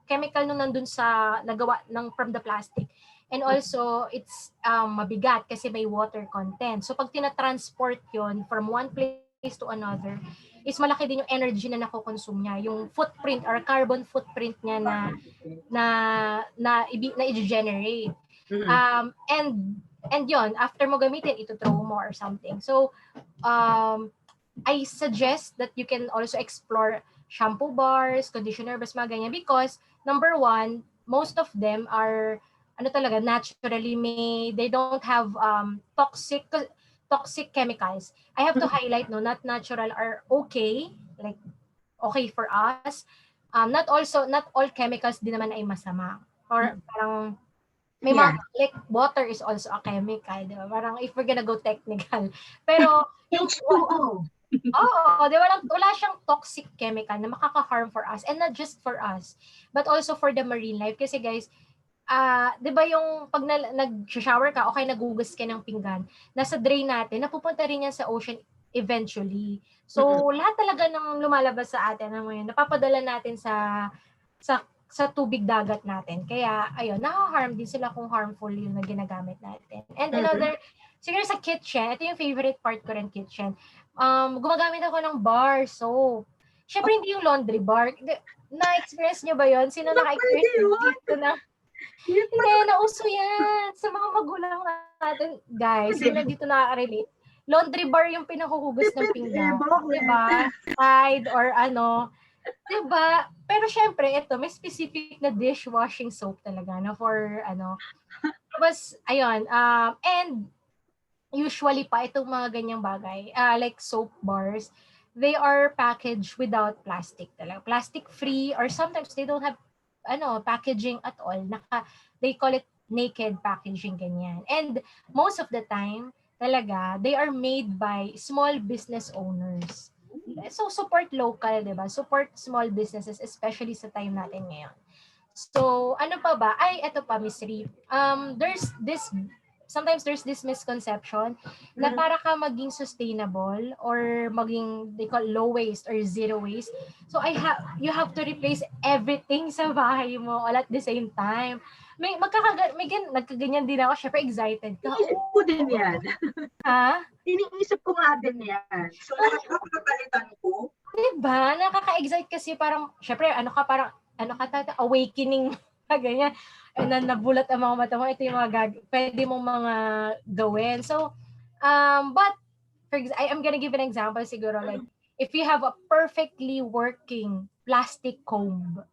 S2: chemical nung nandun sa nagawa ng from the plastic. And also, it's mabigat kasi may water content. So pag tinatransport yon from one place to another, is malaki din yung energy na nako-consume niya, yung footprint or carbon footprint niya na i-generate. And yon, after mo gamitin, ito throw mo or something. So I suggest that you can also explore shampoo bars, conditioner bars, mga ganyan, because number one, most of them are talaga naturally made. They don't have toxic chemicals. I have to highlight, no, not natural are okay, like okay for us. Not all chemicals din naman ay masama. Or parang may mga, like water is also a chemical, di ba? Parang if we're gonna go technical. Pero yung di ba, wala siyang toxic chemical na makaka-harm for us, and not just for us, but also for the marine life. Kasi guys, di ba yung pag nag-shower ka, okay, nagugas ka ng pinggan, nasa drain natin, napupunta rin yan sa ocean eventually. So, lahat talaga ng lumalabas sa atin, napapadala natin sa sa tubig dagat natin. Kaya, ayun, nakaka-harm din sila kung harmful yung na ginagamit natin. And another, siguro sa kitchen, ito yung favorite part ko rin, kitchen. Gumagamit ako ng bar soap. Syempre, hindi yung laundry bar. Na-experience nyo ba yon? Sino
S4: Hindi pwede
S2: naka-experience
S4: yun.
S2: dito na? Hindi, nauso yan. Sa mga magulang natin, guys, sino dito nakaka-relate? Laundry bar yung pinahuhugas ng pinggan. Diba? Tide or ano. Diba? Pero syempre, ito, may specific na dishwashing soap talaga na for, ano. Tapos, ayun, and usually pa, itong mga ganyang bagay, like soap bars, they are packaged without plastic talaga. Plastic-free or sometimes they don't have packaging at all. They call it naked packaging, ganyan. And most of the time, talaga, they are made by small business owners. So, support local, di ba? Support small businesses, especially sa time natin ngayon. So, ano pa ba? Ay, eto pa, Miss Ree. Sometimes there's this misconception na para ka maging sustainable or maging, they call low waste or zero waste. So, you have to replace everything sa bahay mo all at the same time. Nagkaganyan din ako. Syempre, excited ka.
S4: Iniisip ko din yan.
S2: Ha?
S4: Iniisip ko nga din yan. So, lahat ako napalitan ko.
S2: Diba? Nakaka-excite kasi parang, syempre, awakening, ganyan. And then, nabulat ang mga mata mo. Ito yung mga pwede mong mga gawin. So, but, I am gonna give an example siguro. Like, if you have a perfectly working plastic comb,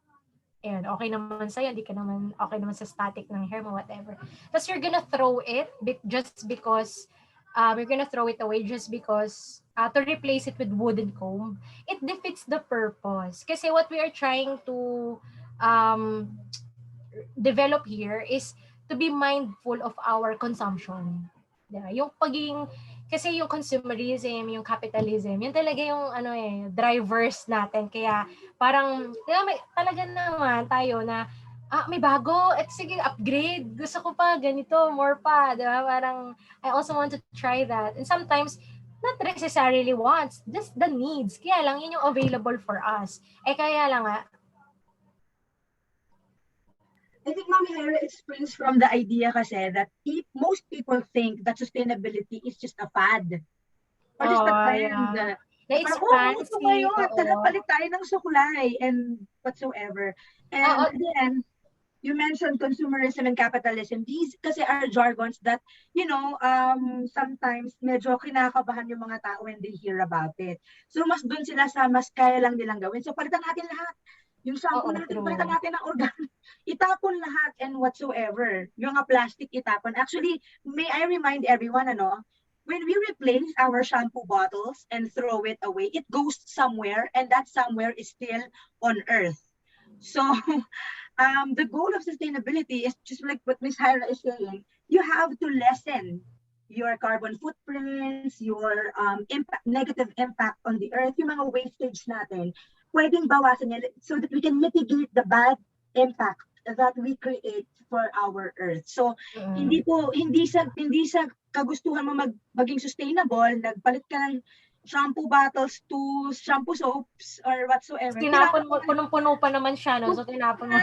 S2: ayan, okay naman sa'yo, okay naman sa static ng hair mo, whatever. Tapos you're gonna throw it just because, you're gonna throw it away just because, to replace it with wooden comb, it defeats the purpose. Kasi what we are trying to um, develop here is to be mindful of our consumption. Diba? Kasi yung consumerism, yung capitalism, yun talaga yung drivers natin. Kaya parang, talaga naman tayo na, may bago, at sige, upgrade. Gusto ko pa, ganito, more pa. Diba? Parang, I also want to try that. And sometimes, not necessarily wants, just the needs. Kaya lang, yun yung available for us. Kaya lang
S4: I think, Mami Hera, it springs from the idea kasi that most people think that sustainability is just a fad. Or just a trend.
S2: Yeah. Na it's
S4: Parang,
S2: fancy.
S4: ito ngayon, tara palit tayo ng sukulay and whatsoever. And then, you mentioned consumerism and capitalism. These kasi are jargons that, sometimes medyo kinakabahan yung mga tao when they hear about it. So, mas dun sila sa mas kaya lang nilang gawin. So, palitan natin lahat. Yung shampoo natin, palitan natin ng organic. Itapon lahat and whatsoever. Yung mga plastic itapon. Actually, may I remind everyone, when we replace our shampoo bottles and throw it away, it goes somewhere and that somewhere is still on Earth. So, the goal of sustainability is just like what Ms. Hyra is saying, you have to lessen your carbon footprints, your negative impact on the earth, yung mga wastage natin, pwedeng bawasan yan so that we can mitigate the bad impact that we create for our earth. So, hindi sa kagustuhan mo maging sustainable, nagpalit ka ng shampoo bottles to shampoo soaps or whatsoever.
S2: Tinapon mo, punong-puno pa naman siya, no? So, tinapon mo.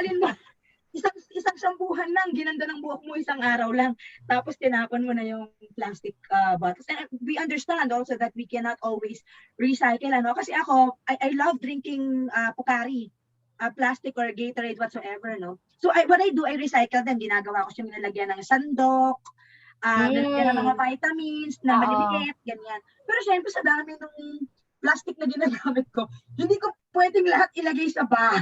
S4: Isang shampoohan lang, ginanda ng buhok mo isang araw lang, tapos tinapon mo na yung plastic bottles. And we understand also that we cannot always recycle, Kasi ako, I love drinking Pocari, plastic or Gatorade, whatsoever, So what I do, I recycle them. Ginagawa ko siyang nilalagyan ng sandok, nilalagyan ng mga vitamins na maliliit, ganyan. Pero syempre sa dami ng plastic na ginagamit ko, hindi ko pwedeng lahat ilagay sa bahay.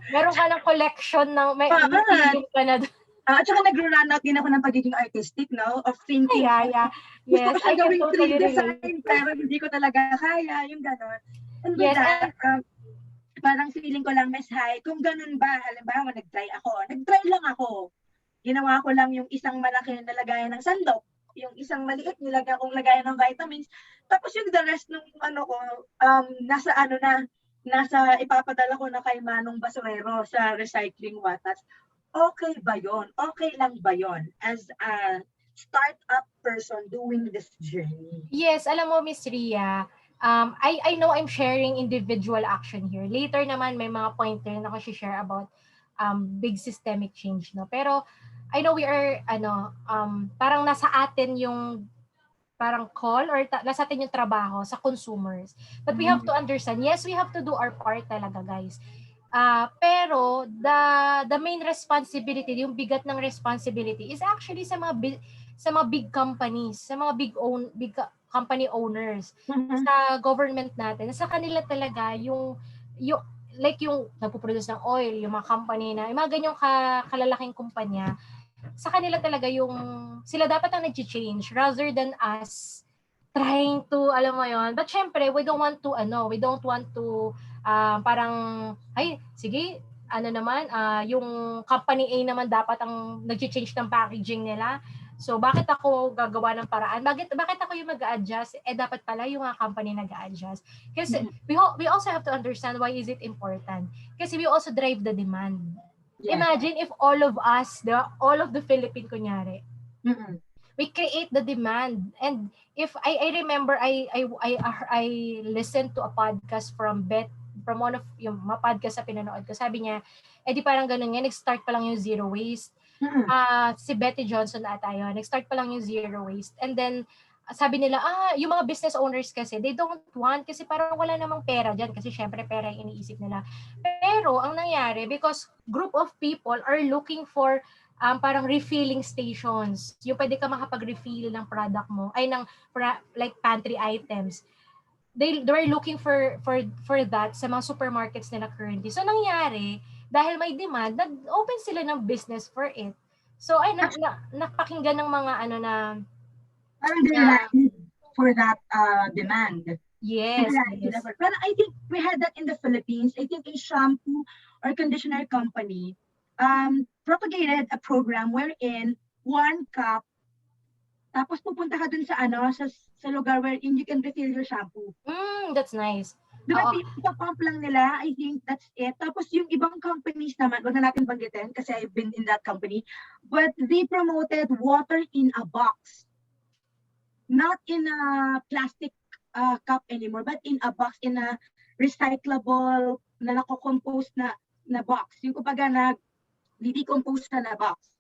S2: Meron ka ng collection ng may ka na doon.
S4: At saka nag-run out din ako ng pagiging artistic, of thinking.
S2: Yeah.
S4: Gusto ko siya gawing totally design, pero hindi ko talaga kaya, yung gano'n. And with that, parang feeling ko lang, Miss Hai, kung ganun ba, halimbawa, nag-try lang ako. Ginawa ko lang yung isang malaki na lagayan ng sandok, yung isang maliit nilagay kong lagayan ng vitamins. Tapos yung the rest ng nasa ipapadala ko na kay Manong Basurero sa recycling watas. Okay ba yon? Okay lang ba yon as a startup person doing this journey?
S2: Yes, alam mo, Miss Ria, I know I'm sharing individual action here. Later naman may mga pointer na ako share about big systemic change, no. Pero I know we are parang nasa atin yung parang call or nasa atin yung trabaho sa consumers. But we have to understand, yes, we have to do our part talaga, guys. Pero the main responsibility, yung bigat ng responsibility is actually sa mga big companies, sa mga company owners, sa government natin. Sa kanila talaga yung like yung nagpo-produce ng oil, yung mga company na, yung mga ganyang kalalaking kumpanya, sa kanila talaga yung sila dapat ang nag-change rather than us trying to, alam mo yon. But syempre, we don't want to parang, ay, sige, ano naman, yung company A naman dapat ang nag-change ng packaging nila. So, bakit ako gagawa ng paraan? Bakit ako yung mag-a-adjust? Dapat pala yung company nag-a-adjust. Kasi we also have to understand why is it important. Kasi we also drive the demand. Yes. Imagine if all of us, all of the Philippine, kunyari, we create the demand. And if I remember, I listened to a podcast from one of yung mga podcast sa pinanood ko. Sabi niya, di parang ganun nga, nag-start pa lang yung zero waste. Si Betty Johnson ata yun, nag-start pa lang yung zero waste. And then, sabi nila, yung mga business owners kasi, they don't want, kasi parang wala namang pera dyan, kasi syempre pera yung iniisip nila. Pero, ang nangyari, because group of people are looking for parang refilling stations. Yung pwede ka makapag-refill ng product mo, like pantry items. They're looking for that sa mga supermarkets nila currently. So, nangyari, dahil may demand, nag-open sila ng business for it. So, napakinggan ng mga
S4: parang they for that demand.
S2: Yes.
S4: But I think we had that in the Philippines. I think a shampoo or conditioner company propagated a program wherein 1 cup, tapos pupunta ka dun sa lugar wherein you can refill your shampoo.
S2: That's nice.
S4: Diba, pump lang nila, I think that's it. Tapos yung ibang companies naman, wag na natin banggitin kasi I've been in that company, but they promoted water in a box. Not in a plastic cup anymore, but in a box, in a recyclable, na nako-compose na box. Yung kumbaga decompose na box.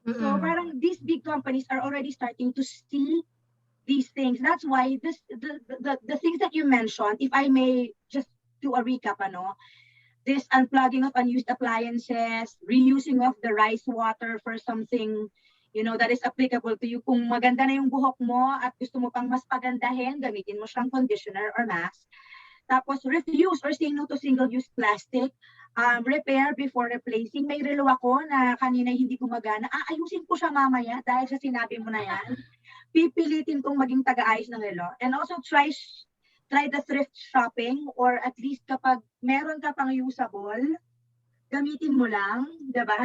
S4: So parang these big companies are already starting to see these things. That's why the things that you mentioned, if I may just do a recap, this unplugging of unused appliances, reusing of the rice water for something that is applicable to you. Kung maganda na yung buhok mo at gusto mo pang mas pagandahin, gamitin mo siyang conditioner or mask. Tapos refuse or say no to single-use plastic. Repair before replacing. May relo ako na kanina hindi gumagana. Ayusin ko siya mamaya dahil sa sinabi mo na yan. Pipilitin kong maging taga-ayos ng relo. And also try the thrift shopping, or at least kapag meron ka pang usable, gamitin mo lang, diba?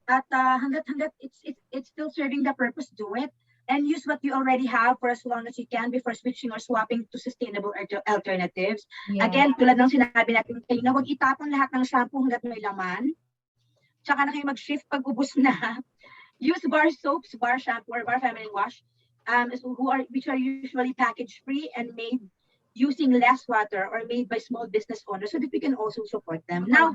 S4: At hanggat it's still serving the purpose, do it. And use what you already have for as long as you can before switching or swapping to sustainable alternatives. Yeah. Again, tulad ng sinabi natin kanina, huwag itapon lahat ng shampoo hanggat may laman. Tsaka na kayo mag-shift pag ubos na. Use bar soaps, bar shampoo, or bar feminine wash, which are usually package-free and made using less water or made by small business owners so that we can also support them. Now,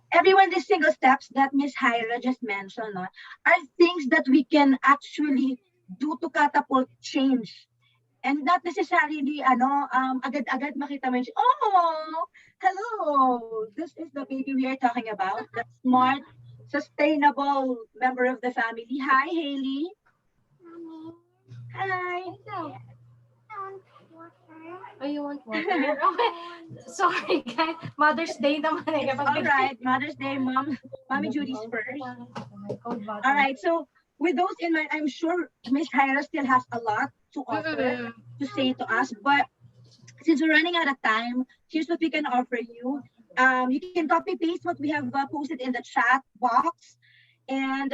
S4: everyone, these single steps that Ms. Hyra just mentioned are things that we can actually do to catapult change. And not necessarily, agad-agad makita mo hello, this is the baby we are talking about, the smart, sustainable member of the family. Hi, Hailey. Hi.
S2: Oh, you want water? Sorry, guys. Mother's Day naman.
S4: All right, Mother's Day, Mommy Judy's first. All right, so with those in mind, I'm sure Miss Hyra still has a lot to offer, to say to us. But since we're running out of time, here's what we can offer you. You can copy paste what we have posted in the chat box. And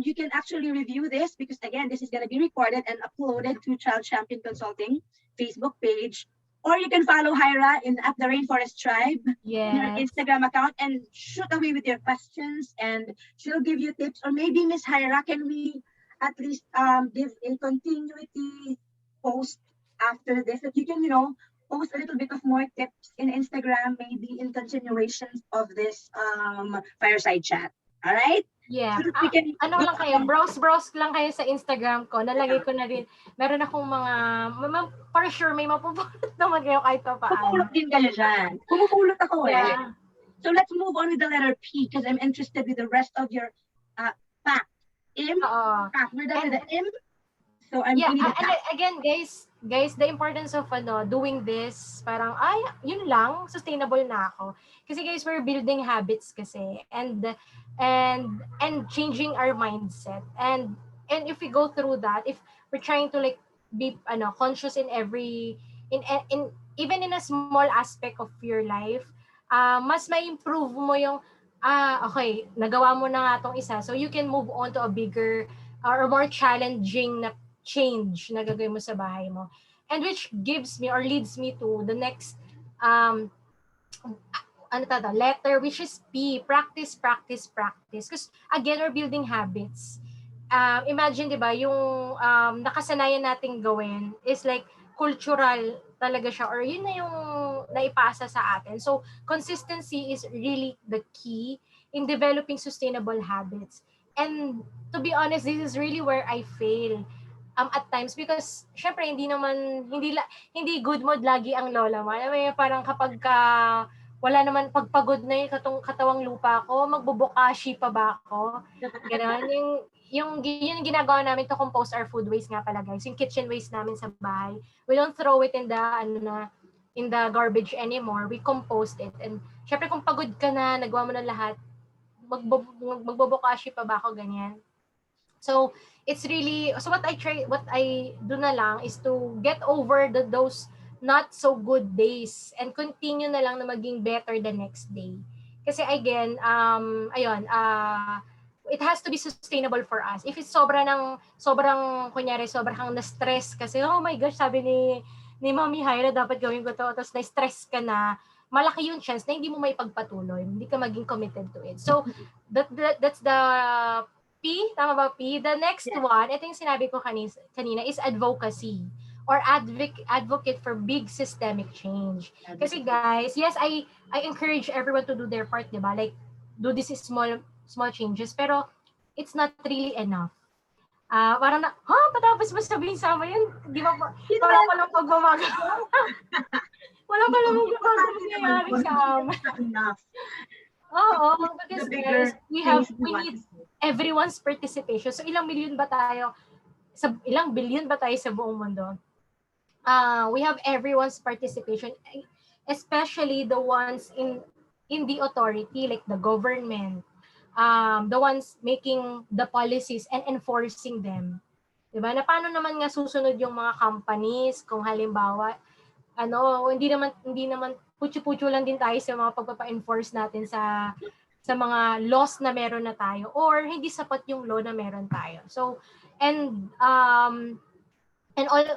S4: you can actually review this because, again, this is going to be recorded and uploaded to Child Champion Consulting Facebook page. Or you can follow Hyra at the Rainforest Tribe, your Instagram account, and shoot away with your questions, and she'll give you tips. Or maybe, Miss Hyra, can we at least give a continuity post after this that you can, post a little bit of more tips in Instagram, maybe in continuations of this fireside chat. All right? So
S2: Yeah.
S4: that we can
S2: Ano
S4: go
S2: lang kayo,
S4: ahead.
S2: browse lang kayo sa Instagram ko. Nalagay
S4: Yeah.
S2: ko na rin. Meron akong mga, for sure, may mapupulot naman kayo kahit pa
S4: Pupulot
S2: paano.
S4: din kayo dyan. Pumupulot ako eh.
S2: Yeah.
S4: So let's move on with the letter P because I'm interested with the rest of your fact.
S2: Oo.
S4: Fact. We're done with
S2: And
S4: the M. So we
S2: yeah,
S4: need the
S2: and
S4: fact.
S2: again, guys, the importance of doing this, parang, ay, yun lang, sustainable na ako. Kasi guys, we're building habits kasi, and changing our mindset. And if we go through that, if we're trying to like be conscious in every, in even in a small aspect of your life, mas ma-improve mo yung, okay, nagawa mo na nga tong isa, so you can move on to a bigger or more challenging na change na gagawin mo sa bahay mo. And which gives me or leads me to the next um letter, which is P, practice, practice, practice. Because again, we're building habits. Imagine, di ba, yung nakasanayan nating gawin is like cultural talaga siya, or yun na yung naipasa sa atin. So, consistency is really the key in developing sustainable habits. And to be honest, this is really where I fail at times, because syempre hindi good mood lagi ang lola mo. Alam mo yun, parang kapag wala naman, pagpagod na yung katawang lupa ko, magbubukashi pa ba ako? Ganon. Yun yung ginagawa namin to compose our food waste nga pala, guys. Yung kitchen waste namin sa bahay. We don't throw it in the garbage anymore. We compost it. And syempre kung pagod ka na, nagawa mo na lahat, magbubukashi pa ba ako, ganyan. So it's really, so what I do na lang is to get over those not so good days and continue na lang na maging better the next day. Kasi again, ayun, it has to be sustainable for us. If it's sobrang kunyari, sobrang kang na-stress kasi, oh my gosh, sabi ni Mami Hyra, dapat gawin ko to, tapos na-stress ka na, malaki yung chance na hindi mo may pagpatuloy, hindi ka maging committed to it. So, that's the P, tama ba P? The next one, ito yung sinabi ko kanina is advocacy or advocate for big systemic change. Kasi guys, yes, I encourage everyone to do their part, di ba? Like, do this small changes, pero it's not really enough. Parang patapos mo sabihin sa amin yun, di ba, wala pa lang pagmamaga. Wala pa lang pagmamaga nangyayari sa amin. Oo, because guys, we need everyone's participation. So ilang billion ba tayo sa buong mundo? We have everyone's participation, especially the ones in the authority, like the government, the ones making the policies and enforcing them. Diba? Na paano naman nga susunod yung mga companies kung halimbawa hindi naman putyo-putyo lang din tayo sa mga pagpapa-enforce natin sa mga laws na meron na tayo, or hindi sapat yung law na meron tayo. So, and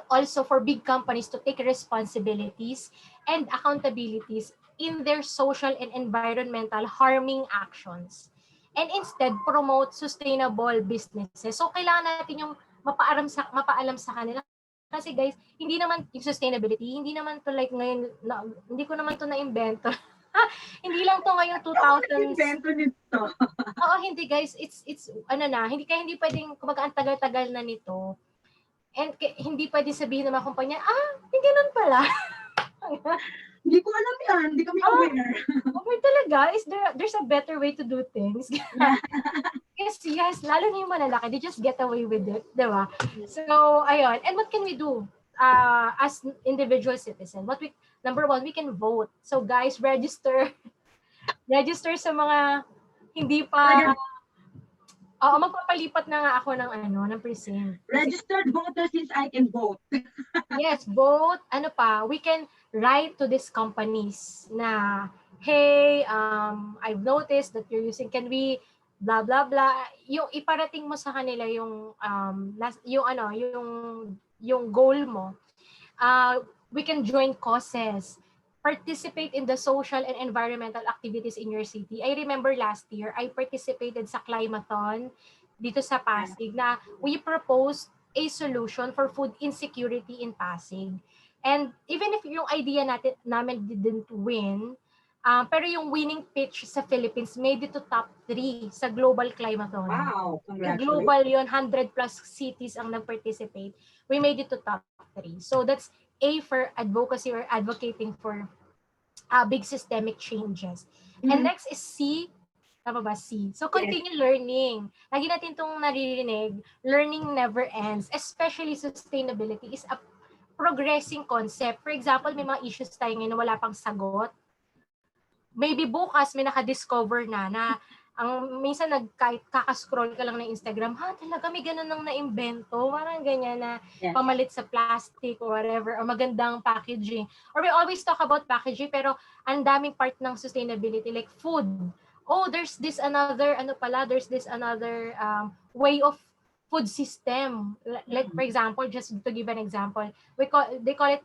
S2: also for big companies to take responsibilities and accountabilities in their social and environmental harming actions, and instead promote sustainable businesses. So kailangan natin yung mapaalam sa kanila, kasi guys, hindi naman yung sustainability, hindi naman to like ngayon, hindi ko naman to na-invento. Hindi lang to ngayong 2000s.
S4: Invento nito.
S2: Oo, hindi guys, it's hindi pwedeng, kumbaga ang tagal-tagal na nito. And hindi pwede sabihin ng mga kumpanya, hindi ganun pala.
S4: Hindi ko alam yan. Hindi kami aware.
S2: Okay talaga. There's a better way to do things. Yes. Lalo na yung malalaki, they just get away with it. Diba? So, ayun. And what can we do as individual citizen? Number one, we can vote. So, guys, register. Register sa mga hindi pa... Oo, magpapalipat na nga ako ng precinct.
S4: Registered voter since I can vote.
S2: Yes, vote. We can write to these companies na, hey, I've noticed that you're using, can we, blah, blah, blah. Yung iparating mo sa kanila yung goal mo. We can join causes, participate in the social and environmental activities in your city. I remember last year, I participated sa Climathon dito sa Pasig na we proposed a solution for food insecurity in Pasig. And even if yung idea namin didn't win, pero yung winning pitch sa Philippines made it to top 3 sa Global Climathon.
S4: Wow,
S2: Global
S4: congratulations.
S2: yon, 100 plus cities ang nag-participate. We made it to top 3. So that's A for advocacy or advocating for big systemic changes. And
S4: Mhm.
S2: next is C. Tama ba? C. So,
S4: Yes.
S2: continue learning. Lagi natin itong naririnig, learning never ends. Especially sustainability is a progressing concept. For example, may mga issues tayo ngayon na wala pang sagot. Maybe bukas may naka-discover na ang minsan kahit kakascroll ka lang ng Instagram, talaga may ganun nang naimbento, parang ganyan na
S4: Yes.
S2: pamalit sa plastic or whatever, or magandang packaging. Or we always talk about packaging, pero ang daming part ng sustainability, like food. Oh, there's this another way of food system. Like, for example, just to give an example, they call it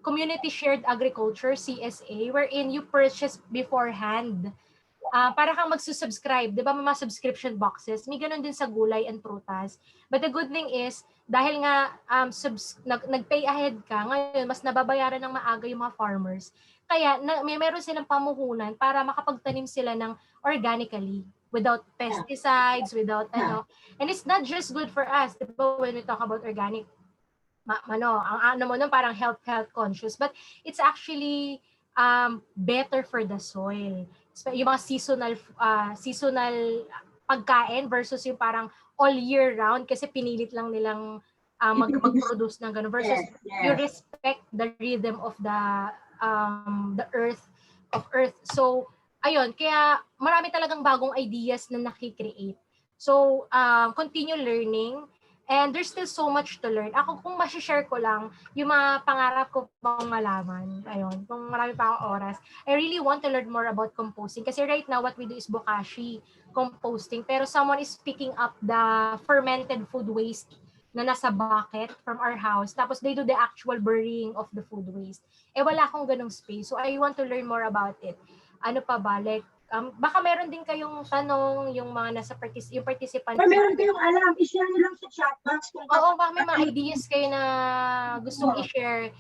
S2: community shared agriculture, CSA, wherein you purchase beforehand. Para kang magsusubscribe, di ba may mga subscription boxes, may ganun din sa gulay and prutas. But the good thing is, dahil nga nag-pay ahead ka, ngayon mas nababayaran ng maaga yung mga farmers. Kaya meron silang pamuhunan para makapagtanim sila ng organically, without
S4: Yeah.
S2: pesticides, without
S4: Yeah.
S2: And it's not just good for us, di ba, when we talk about organic, ang ano mo nun parang health conscious, but it's actually better for the soil. Yung mga seasonal pagkain versus yung parang all year round kasi pinilit lang nilang
S4: Introduce.
S2: mag-produce ng ganun versus
S4: Yes.
S2: you
S4: Yes.
S2: respect the rhythm of the earth. So ayun, kaya marami talagang bagong ideas na nakikreate. So continue learning. And there's still so much to learn. Ako, kung share ko lang, yung mga pangarap ko pang malaman, ayun, kung marami pa akong oras, I really want to learn more about composting. Kasi right now, what we do is bokashi composting. Pero someone is picking up the fermented food waste na nasa bucket from our house. Tapos they do the actual burying of the food waste. Wala akong ganong space. So I want to learn more about it. Ano pa ba? Like, baka meron din kayong tanong, yung mga yung participants.
S4: Or meron kayong alam, i-share nyo lang sa chat box kung
S2: Oo, baka may mga ideas kayo na gustong i-share.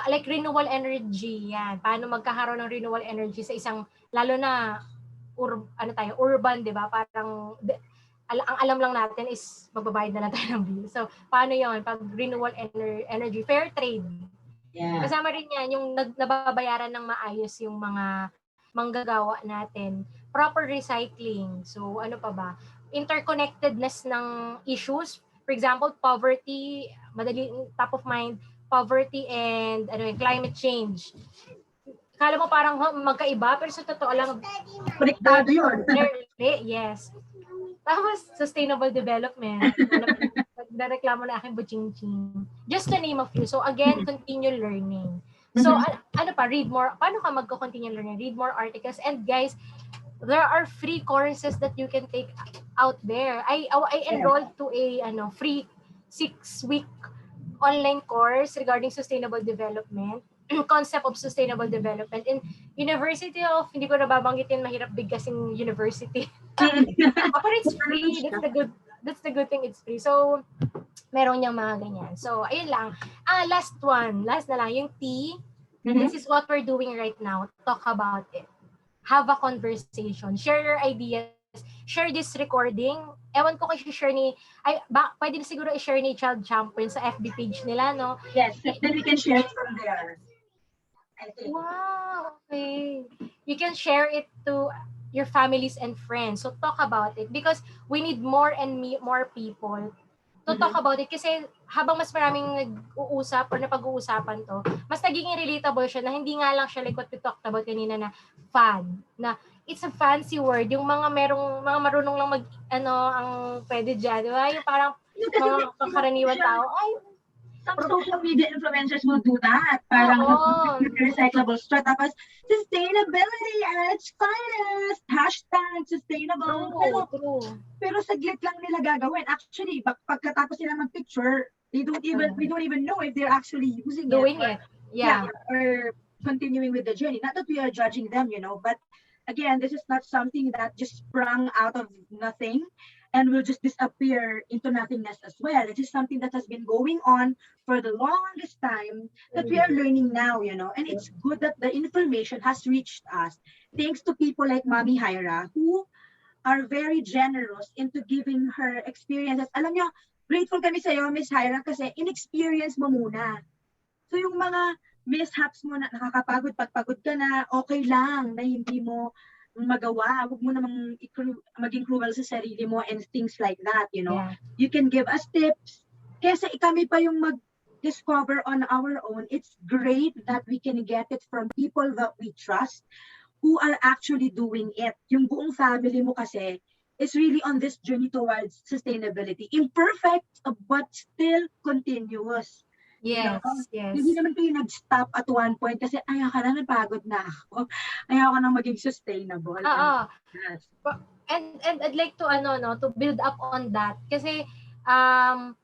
S2: Like renewable energy, yan. Paano magkakaroon ng renewable energy sa isang, lalo na, urban, di ba? Parang, ang alam lang natin is magbabayad na lang tayo ng bill. So, paano yon pag renewable energy, fair trade.
S4: Yeah.
S2: Kasama rin yan, yung nababayaran ng maayos yung mga manggagawa natin. Proper recycling. So, ano pa ba? Interconnectedness ng issues. For example, poverty, madali, top of mind, poverty and climate change. Kala mo parang magkaiba, pero sa totoo lang,
S4: Konektado yun.
S2: yes. Tapos, sustainable development. Nagreklamo na aking buching-ching. Just to name a few. So, again, continue learning. So, ano pa, read more. Paano ka magko-continue learning? Read more articles. And guys, there are free courses that you can take out there. I enrolled to a free 6-week online course regarding sustainable development, concept of sustainable development in University of, hindi ko nababanggitin, mahirap bigkasin university. But it's free. That's the good thing, it's free. So, meron niyang mga ganyan. So, ayun lang. Last na lang, yung T. This is what we're doing right now. Talk about it. Have a conversation. Share your ideas. Share this recording. Ewan ko kay share pwede siguro i-share ni Child Champion sa FB page nila, no?
S4: Yes, then we can share it from there. I think.
S2: Wow, okay. You can share it to your families and friends. So talk about it because we need more and more people to talk about it kasi habang mas maraming nag-uusap or napag-uusapan to, mas nagiging relatable siya na hindi nga lang siya like what we talked about kanina na fun. Na it's a fancy word. Yung mga marunong lang ang pwede dyan. Di ba? Yung parang mga karaniwan tao,
S4: some social media influencers will do that. Parang recyclable straw. Tapos, sustainability at its finest. Hashtag sustainable. Pero saglit lang nila gagawin. Actually, pagkatapos nila mag-picture, we don't even know if they're actually using
S2: doing
S4: it.
S2: Yeah.
S4: Or continuing with the journey. Not that we are judging them, but again, this is not something that just sprung out of nothing. and will just disappear into nothingness as well. It is something that has been going on for the longest time that we are learning now, and it's good that the information has reached us thanks to people like Mommy Hyra who are very generous into giving her experiences. Alam niyo, grateful kami sa iyo, Miss Hyra, kasi in-experience mo muna. So yung mga mishaps mo na nakakapagod, pagpagod ka na, okay lang na hindi mo magawa. Huwag mo namang maging cruel sa sarili mo and things like that,
S2: Yeah.
S4: You can give us tips. Kesa kami pa yung mag-discover on our own. It's great that we can get it from people that we trust who are actually doing it. Yung buong family mo kasi is really on this journey towards sustainability. Imperfect, but still continuous.
S2: Yes,
S4: Hindi
S2: yes.
S4: naman kayo nag-stop at one point kasi ayaw ka na, napagod na ako. Ayaw ka na maging sustainable.
S2: Oo.
S4: Yes.
S2: And I'd like to to build up on that kasi um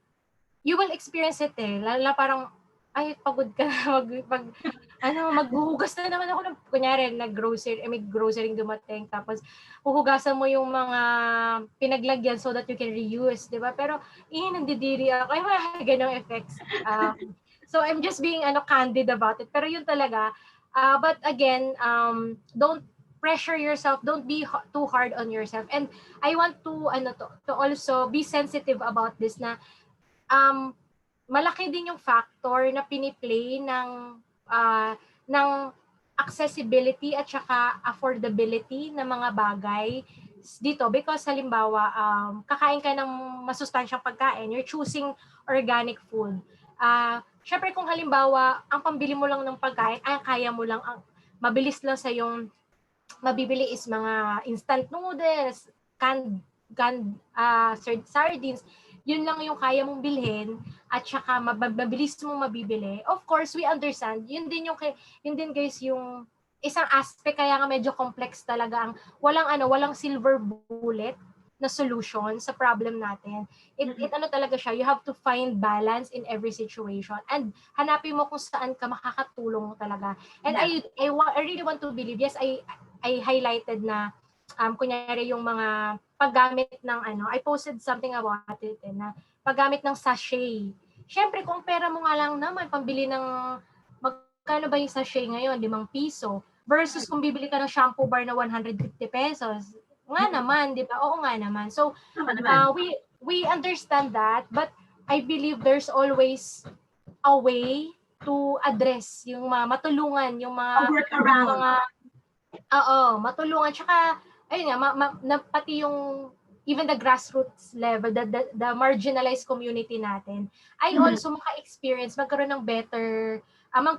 S2: you will experience it lalo parang ay pagod ka na maghuhugas na naman ako ng kunyari may grocery dumating tapos huhugasan mo yung mga pinaglagyan so that you can reuse, di ba? Pero nandidiri ako ay mga ganong effects. So I'm just being candid about it, pero yun talaga. But again, don't pressure yourself, don't be too hard on yourself. And I want to also be sensitive about this na malaki din yung factor na piniplay ng accessibility at saka affordability ng mga bagay dito, because halimbawa kakain ka ng masustansyang pagkain, you're choosing organic food. Syempre kung halimbawa ang pambili mo lang ng pagkain, ang kaya mo lang, ang mabilis lang sa yung mabibili is mga instant noodles, canned sardines, yun lang yung kaya mong bilhin at saka mabilis mong mabibili. Of course, we understand. Yun din guys yung isang aspect, kaya nga medyo complex talaga ang walang silver bullet na solution sa problem natin. It talaga siya, you have to find balance in every situation and hanapin mo kung saan ka makakatulong talaga. And I really want to believe, yes, I highlighted na kunyari yung mga paggamit ng I posted something about it na paggamit ng sachet. Syempre kung pera mo nga lang naman pambili ng magkano ba yung sachet ngayon, 5 piso versus kung bibili ka ng shampoo bar na 150 pesos. Nga naman, 'di ba? Oo nga naman. So we understand that, but I believe there's always a way to address yung matulungan yung mga matulungan. Tsaka ayun nga, pati yung even the grassroots level, the marginalized community natin, ay also maka-experience, magkaroon ng better,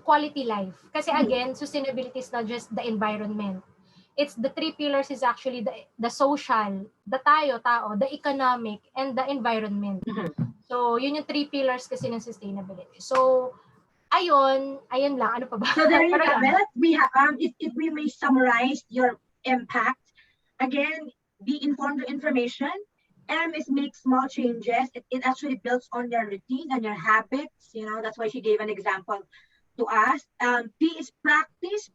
S2: quality life. Kasi again, sustainability is not just the environment. It's the 3 pillars is actually the social, the tao, the economic, and the environment. So, yun yung 3 pillars kasi ng sustainability. So, ayun lang. Ano pa ba?
S4: So there you have it. We have, if we may summarize your impact, again, be informed of information. M is make small changes. It actually builds on your routine and your habits. That's why she gave an example to us. P is practice.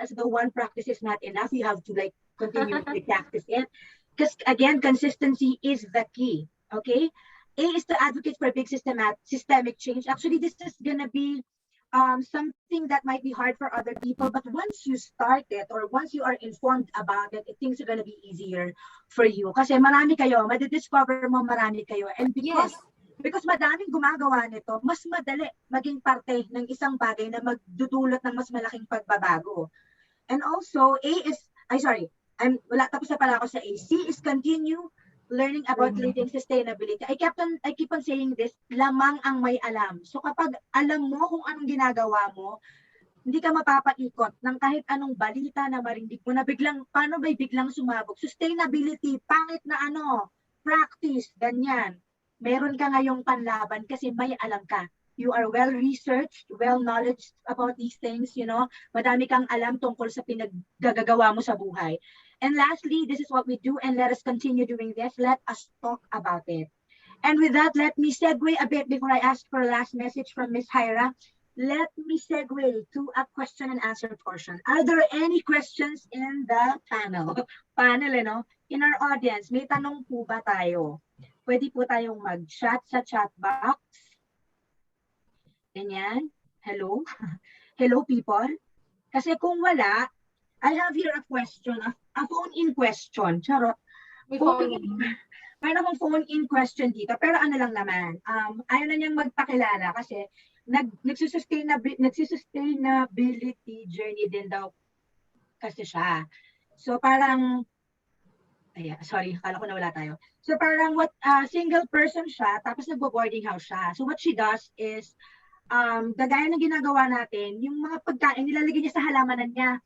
S4: As though one practice is not enough, you have to continuously practice it. Because again, consistency is the key. Okay. A is to advocate for big systemic change. Actually, this is gonna be something that might be hard for other people, but once you start it or once you are informed about it, things are gonna be easier for you. Kasi marami kayo, madidiscover mo marami kayo. And because madaming gumagawa nito, mas madali maging parte ng isang bagay na magdudulot ng mas malaking pagbabago. And also, tapos na pala ako sa A. C is continue learning about living sustainability. I keep on saying this, lamang ang may alam. So kapag alam mo kung anong ginagawa mo, hindi ka mapapaikot ng kahit anong balita na marinig mo na paano ba biglang sumabog? Sustainability, pangit na practice, ganyan. Meron ka ngayong panlaban kasi may alam ka. You are well-researched, well-knowledged about these things, Madami kang alam tungkol sa pinaggagawa mo sa buhay. And lastly, this is what we do, and let us continue doing this. Let us talk about it. And with that, let me segue a bit before I ask for a last message from Ms. Hyra. let me segue to a question and answer portion. Are there any questions in the panel? Panel, in our audience, may tanong po ba tayo? Pwede po tayong mag-chat sa chat box. Ganyan. Hello? Hello, people? Kasi kung wala, I have here a question, a phone-in question. Charot. Mayroon akong phone-in question dito, pero ano lang naman, ayaw na niyang magpakilala kasi nagsusustainability journey din daw kasi siya. So parang, sorry, akala ko nawala tayo. So parang single person siya, tapos nagbo-boarding house siya. So what she does is, gagaya ng ginagawa natin, yung mga pagkain, nilalagay niya sa halamanan niya.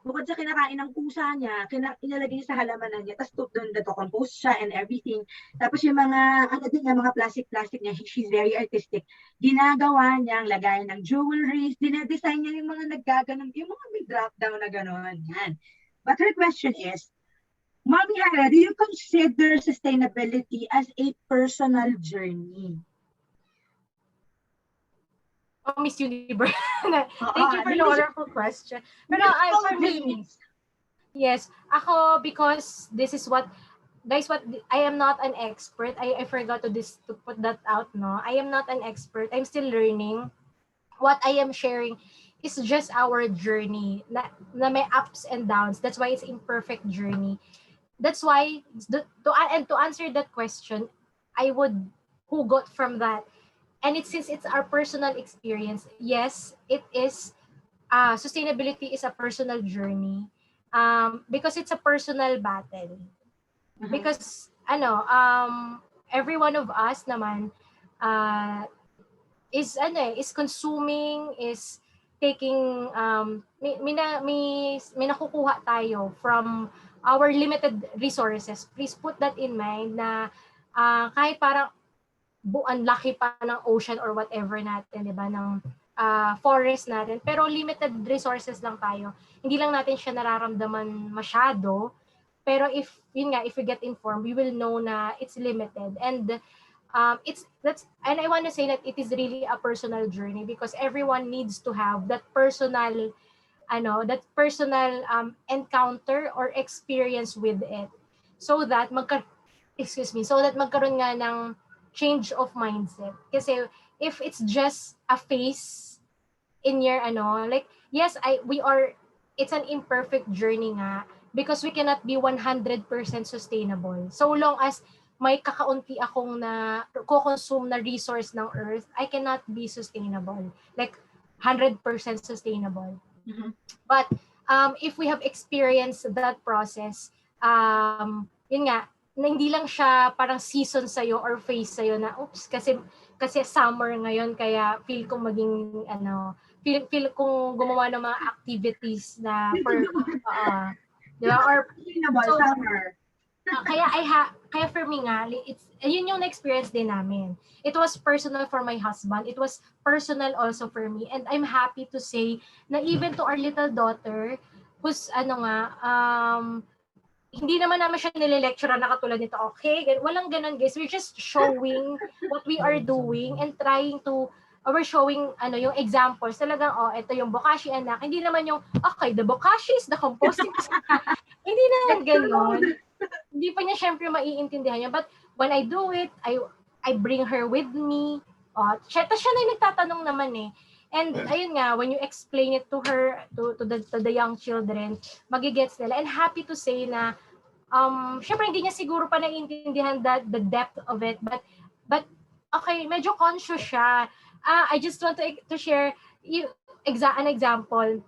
S4: Bukod sa kinakain ng pusa niya, inalagay niya sa halamanan niya, tapos doon nagko-compose siya and everything. Tapos yung mga, mga plastic niya, she's very artistic. Ginagawa niya ang lagayan ng jewelry, dinedesign niya yung mga naggaganon, yung mga may drop down na gano'n. Yan. But her question is, Mommy Hara, do you consider sustainability as a personal journey?
S2: Oh, Miss Universe. Thank you for the wonderful question. Pero for me, yes, ako, because this is what, guys, I am not an expert. I forgot to put that out, no? I am not an expert. I'm still learning. What I am sharing is just our journey na may ups and downs. That's why it's imperfect journey. That's why, to answer that question, I would hugot from that. And since it's our personal experience, yes, it is, sustainability is a personal journey, because it's a personal battle. Because every one of us naman is consuming, is taking, may nakukuha tayo from our limited resources. Please put that in mind na kahit parang ang laki pa ng ocean or whatever natin, di ba, ng forest natin, pero limited resources lang tayo. Hindi lang natin siya nararamdaman masyado, pero if we get informed, we will know na it's limited. And and I want to say that it is really a personal journey because everyone needs to have that personal encounter or experience with it, so that magkaroon nga ng change of mindset. Kasi if it's just a phase in your yes, it's an imperfect journey nga because we cannot be 100% sustainable. So long as may kakaunti akong na ko-consume na resource ng earth, I cannot be sustainable. Like 100% sustainable.
S4: Mm-hmm.
S2: But if we have experienced that process, yun nga, na hindi lang siya parang season sa'yo or phase sa'yo na, oops, kasi summer ngayon, kaya feel kong maging, feel kong gumawa ng mga activities na for, di ba? Or, so,
S4: summer.
S2: Kaya for me nga, yun yung na-experience din namin. It was personal for my husband. It was personal also for me. And I'm happy to say na even to our little daughter, who's, hindi naman naman siya nile-lecture na katulad nito. Okay, walang ganun, guys. We're just showing what we are doing and trying to, we're showing yung examples. Talagang, ito yung bokashi, anak. Hindi naman yung, okay, the bokashi is the composting. Hindi naman ganun. Hindi pa niya syempre maiintindihan niya. But when I do it, I bring her with me. Siya na yung nagtatanong naman eh. And ayun nga, when you explain it to her, to the young children, magigets nila. And happy to say na, syempre hindi niya siguro pa naiintindihan the depth of it, but okay, medyo conscious siya. I just want to share an example.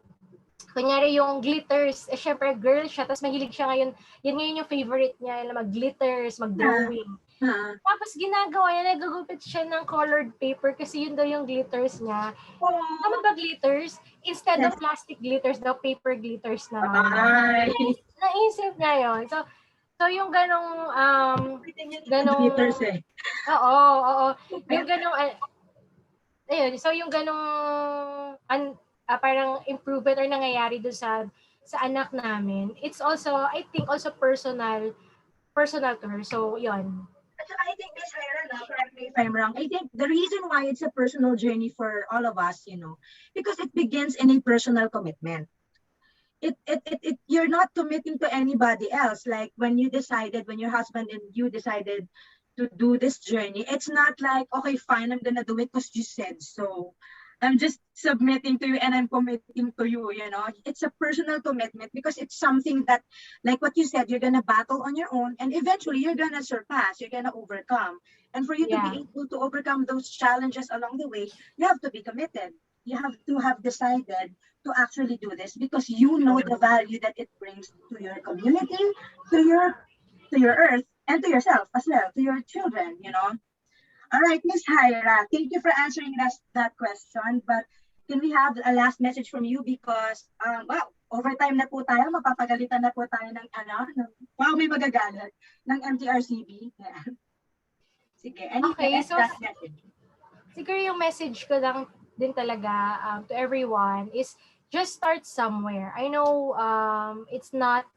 S2: Kunyari yung glitters, syempre girl siya, tapos mahilig siya ngayon, yan ngayon yung favorite niya, mag-glitters, mag-drawing. Tapos ginagawa niya, nagugupit siya ng colored paper kasi yun daw yung glitters niya. Tama ba glitters? Instead of plastic glitters, daw paper glitters naman. Naisip niya yun. So yung ganong
S4: glitters eh.
S2: Oo. Yung ganong ayun, so yung ganong parang improvement or nangyayari doon sa anak namin. It's also, I think, also personal to her. So, yun.
S4: So I think Miss Hyra, now, correct me if I'm wrong. I think the reason why it's a personal journey for all of us, because it begins in a personal commitment. You're not committing to anybody else. Like when your husband and you decided to do this journey, it's not like, okay, fine, I'm gonna do it because you said so. I'm just submitting to you and I'm committing to you. It's a personal commitment because it's something that, like what you said, you're gonna battle on your own and eventually you're gonna surpass, you're gonna overcome. And for you to
S2: Yeah.
S4: be able to overcome those challenges along the way, you have to be committed. You have to have decided to actually do this because you know the value that it brings to your community, to your earth, and to yourself as well, to your children. All right, Miss Hyra, thank you for answering that question. But can we have a last message from you because wow, overtime na po tayo, mapapagalitan na po tayo wow, may magagalit ng MTRCB. Yan. Sige, any
S2: Okay, so
S4: last message?
S2: siguro yung message ko lang din talaga to everyone is just start somewhere. I know it's not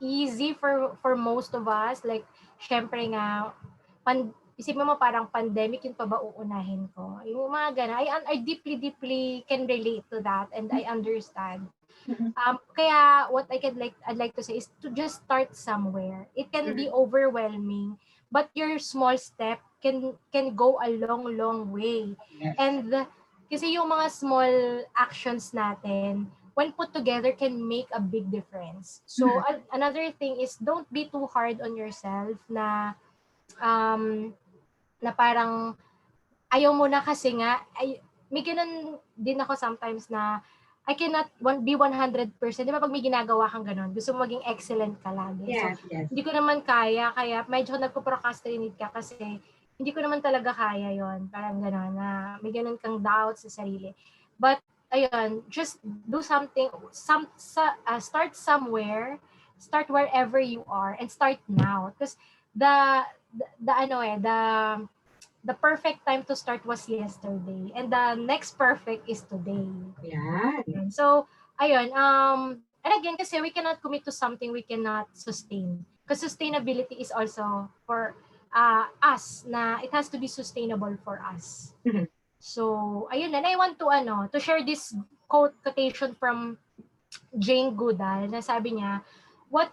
S2: easy for most of us. Like, syempre nga, isipin mo parang pandemic, yun pa ba uunahin ko? Yung mga gana, I deeply, deeply can relate to that and I understand. Kaya what I'd like to say is to just start somewhere. It can be overwhelming, but your small step can go a long, long way.
S4: Yes.
S2: And kasi yung mga small actions natin, when put together, can make a big difference. So another thing is don't be too hard on yourself um, na parang ayaw mo na kasi nga, may ganun din ako sometimes na I cannot be 100%. Di ba pag may ginagawa kang ganun, gusto mo maging excellent ka lagi.
S4: Yes,
S2: So,
S4: yes.
S2: hindi ko naman kaya medyo nagpo-procrastinate ka kasi hindi ko naman talaga kaya yon. Parang gano'n, na may ganun kang doubts sa sarili. But, ayun, just do something, start somewhere, start wherever you are, and start now. Because the perfect time to start was yesterday, and the next perfect is today.
S4: Yan.
S2: So, ayun, and again, kasi we cannot commit to something we cannot sustain. Because sustainability is also for us, na it has to be sustainable for us. So, ayun, and I want to share this quotation from Jane Goodall, na sabi niya, what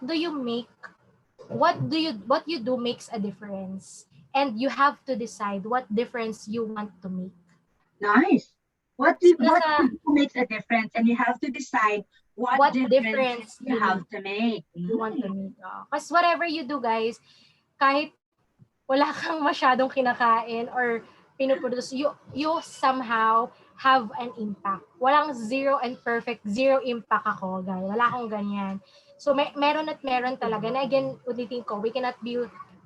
S2: you do makes a difference, and you have to decide what difference you want to make.
S4: Nice. What
S2: So,
S4: makes a difference, and you have to decide what difference you have to make.
S2: You want to make. Because whatever you do, guys, kahit wala kang masyadong kinakain or pinuproduce, you somehow have an impact. Walang zero and perfect, zero impact ako, guys. Wala akong ganyan. So, meron at meron talaga. Na again, ulitin ko, we cannot be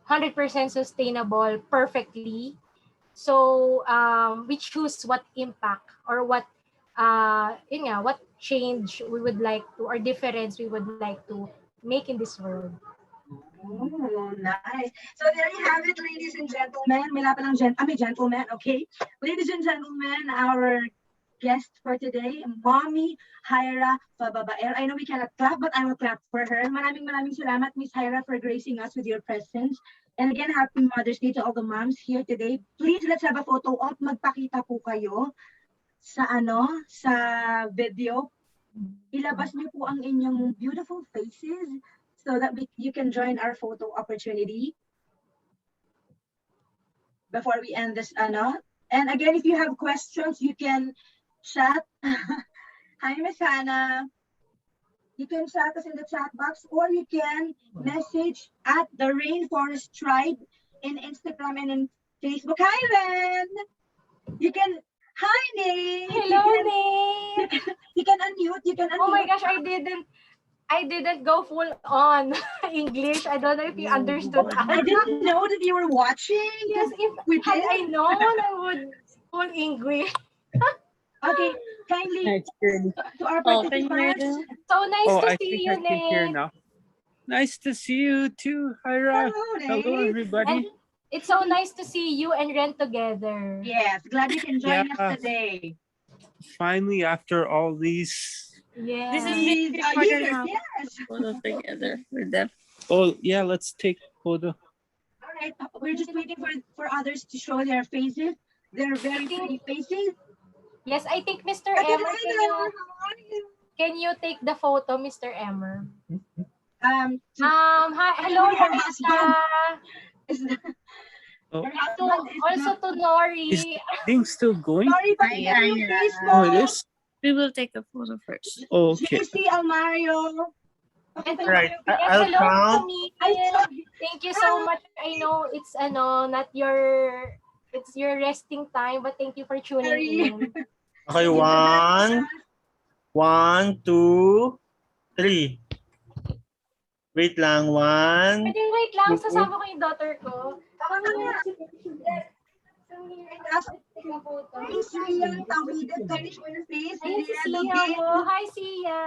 S2: 100% sustainable perfectly. So, we choose what impact or what what change we would like to, or difference we would like to make in this world.
S4: Oh, nice. So there you have it, ladies and gentlemen. May gentlemen, okay? Ladies and gentlemen, our guest for today, Mommy Hyra Fababaer. I know we cannot clap, but I will clap for her. Maraming salamat, Miss Hyra, for gracing us with your presence. And again, happy Mother's Day to all the moms here today. Please, let's have a photo op. Magpakita po kayo sa video. Ilabas niyo po ang inyong beautiful faces so that you can join our photo opportunity before we end this. And again, if you have questions, you can chat. Hi, Miss Hannah. You can chat us in the chat box, or you can message at the Rainforest Tribe in Instagram and in Facebook. Hi, Ren. You can. Hi, Nate.
S2: Hello, Nate.
S4: You can unmute.
S2: Oh my gosh, I didn't go full on English. I don't know if you understood that.
S4: I didn't know that you were watching.
S2: Yes, if had I known, I would full English.
S4: Okay, kindly to our participants.
S2: So nice to
S5: I
S2: see
S5: think
S2: you,
S5: I can hear
S2: Nate.
S5: now. Nice to see you too, Hyra. Hello, everybody.
S2: And it's so nice to see you and Ren together.
S4: Yes, glad you can join us today.
S5: Finally, after all these.
S2: Yeah.
S6: This is the
S4: Yes.
S6: photo together with them.
S5: Oh yeah, let's take photo.
S4: All right, we're just waiting for others to show their faces. They're very pretty faces.
S2: Yes, I think Mr.
S4: Ate
S2: Emmer,
S4: Laila, how are you?
S2: can you take the photo, Mr. Emmer?
S4: I
S2: Hi,
S4: think
S2: hello,
S4: her
S2: Raisa.
S4: husband is
S5: Oh,
S4: her
S2: To,
S4: husband is
S2: also
S4: not.
S2: to
S5: is
S2: Nori.
S5: the thing still going?
S4: Sorry, but
S3: Hi,
S4: your face
S3: Ira.
S5: Oh,
S4: mo.
S5: it is? We will take a photo first. Okay.
S4: JC Almario.
S2: And
S4: Pakita
S2: to,
S4: mo
S6: Right.
S4: yung
S2: yes,
S6: I'll
S2: hello,
S6: count.
S4: Ay,
S2: Camille.
S4: sorry.
S2: Thank you so much. I know it's not it's your resting time, but thank you for tuning
S4: Sorry.
S2: in.
S6: Okay, one, two, three. Wait lang, one,
S2: Pwedeng wait lang,
S6: two.
S2: sasama ko yung daughter ko.
S4: Tama nga.
S2: Take a photo.
S4: Miss Rian Tawida, can you show your face?
S2: Ayun si
S4: Rian
S2: Sia
S4: Lugin.
S2: mo. Hi, Sia.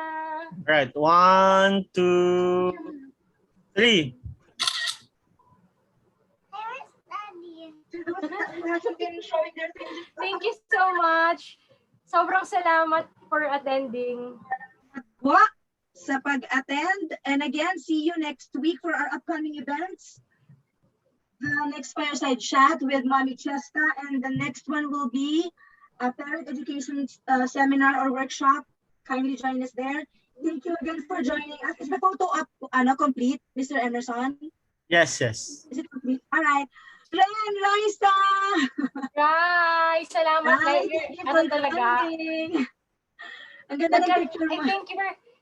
S6: Right, one, two, three.
S4: Who hasn't been showing their faces?
S2: Thank you so much. Sobrang salamat for attending.
S4: Po sa pag-attend. And again, see you next week for our upcoming events. The next Fireside Chat with Mommy Chesta, and the next one will be a parent education seminar or workshop. Kindly join us there. Thank you again for joining us. Is the photo up, complete, Mr. Emerson?
S6: Yes, yes.
S4: Is it complete? All right. Ren, Raisa!
S2: Rai, salamat.
S4: Guys,
S2: Like,
S4: thank you
S2: ano
S4: for
S2: talaga?
S4: joining. Ang ganda ng picture
S2: I
S4: mo.
S2: think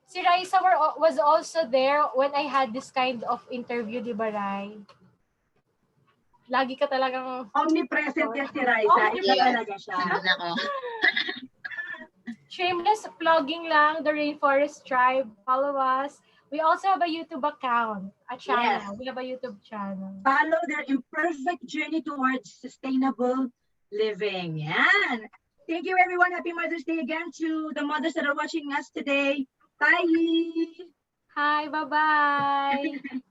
S2: si Raisa was also there when I had this kind of interview, di ba, Rai? Lagi ka talagang
S4: Omnipresent yan si Raisa. Iba
S3: Yes.
S4: talaga siya.
S3: Nandun ako.
S2: shameless plugging lang, the Rainforest Tribe. Follow us. We also have a YouTube account, a channel.
S4: Yes.
S2: We have a YouTube channel.
S4: Follow their imperfect journey towards sustainable living. Yan. Thank you, everyone. Happy Mother's Day again to the mothers that are watching us today. Bye.
S2: Hi, bye-bye.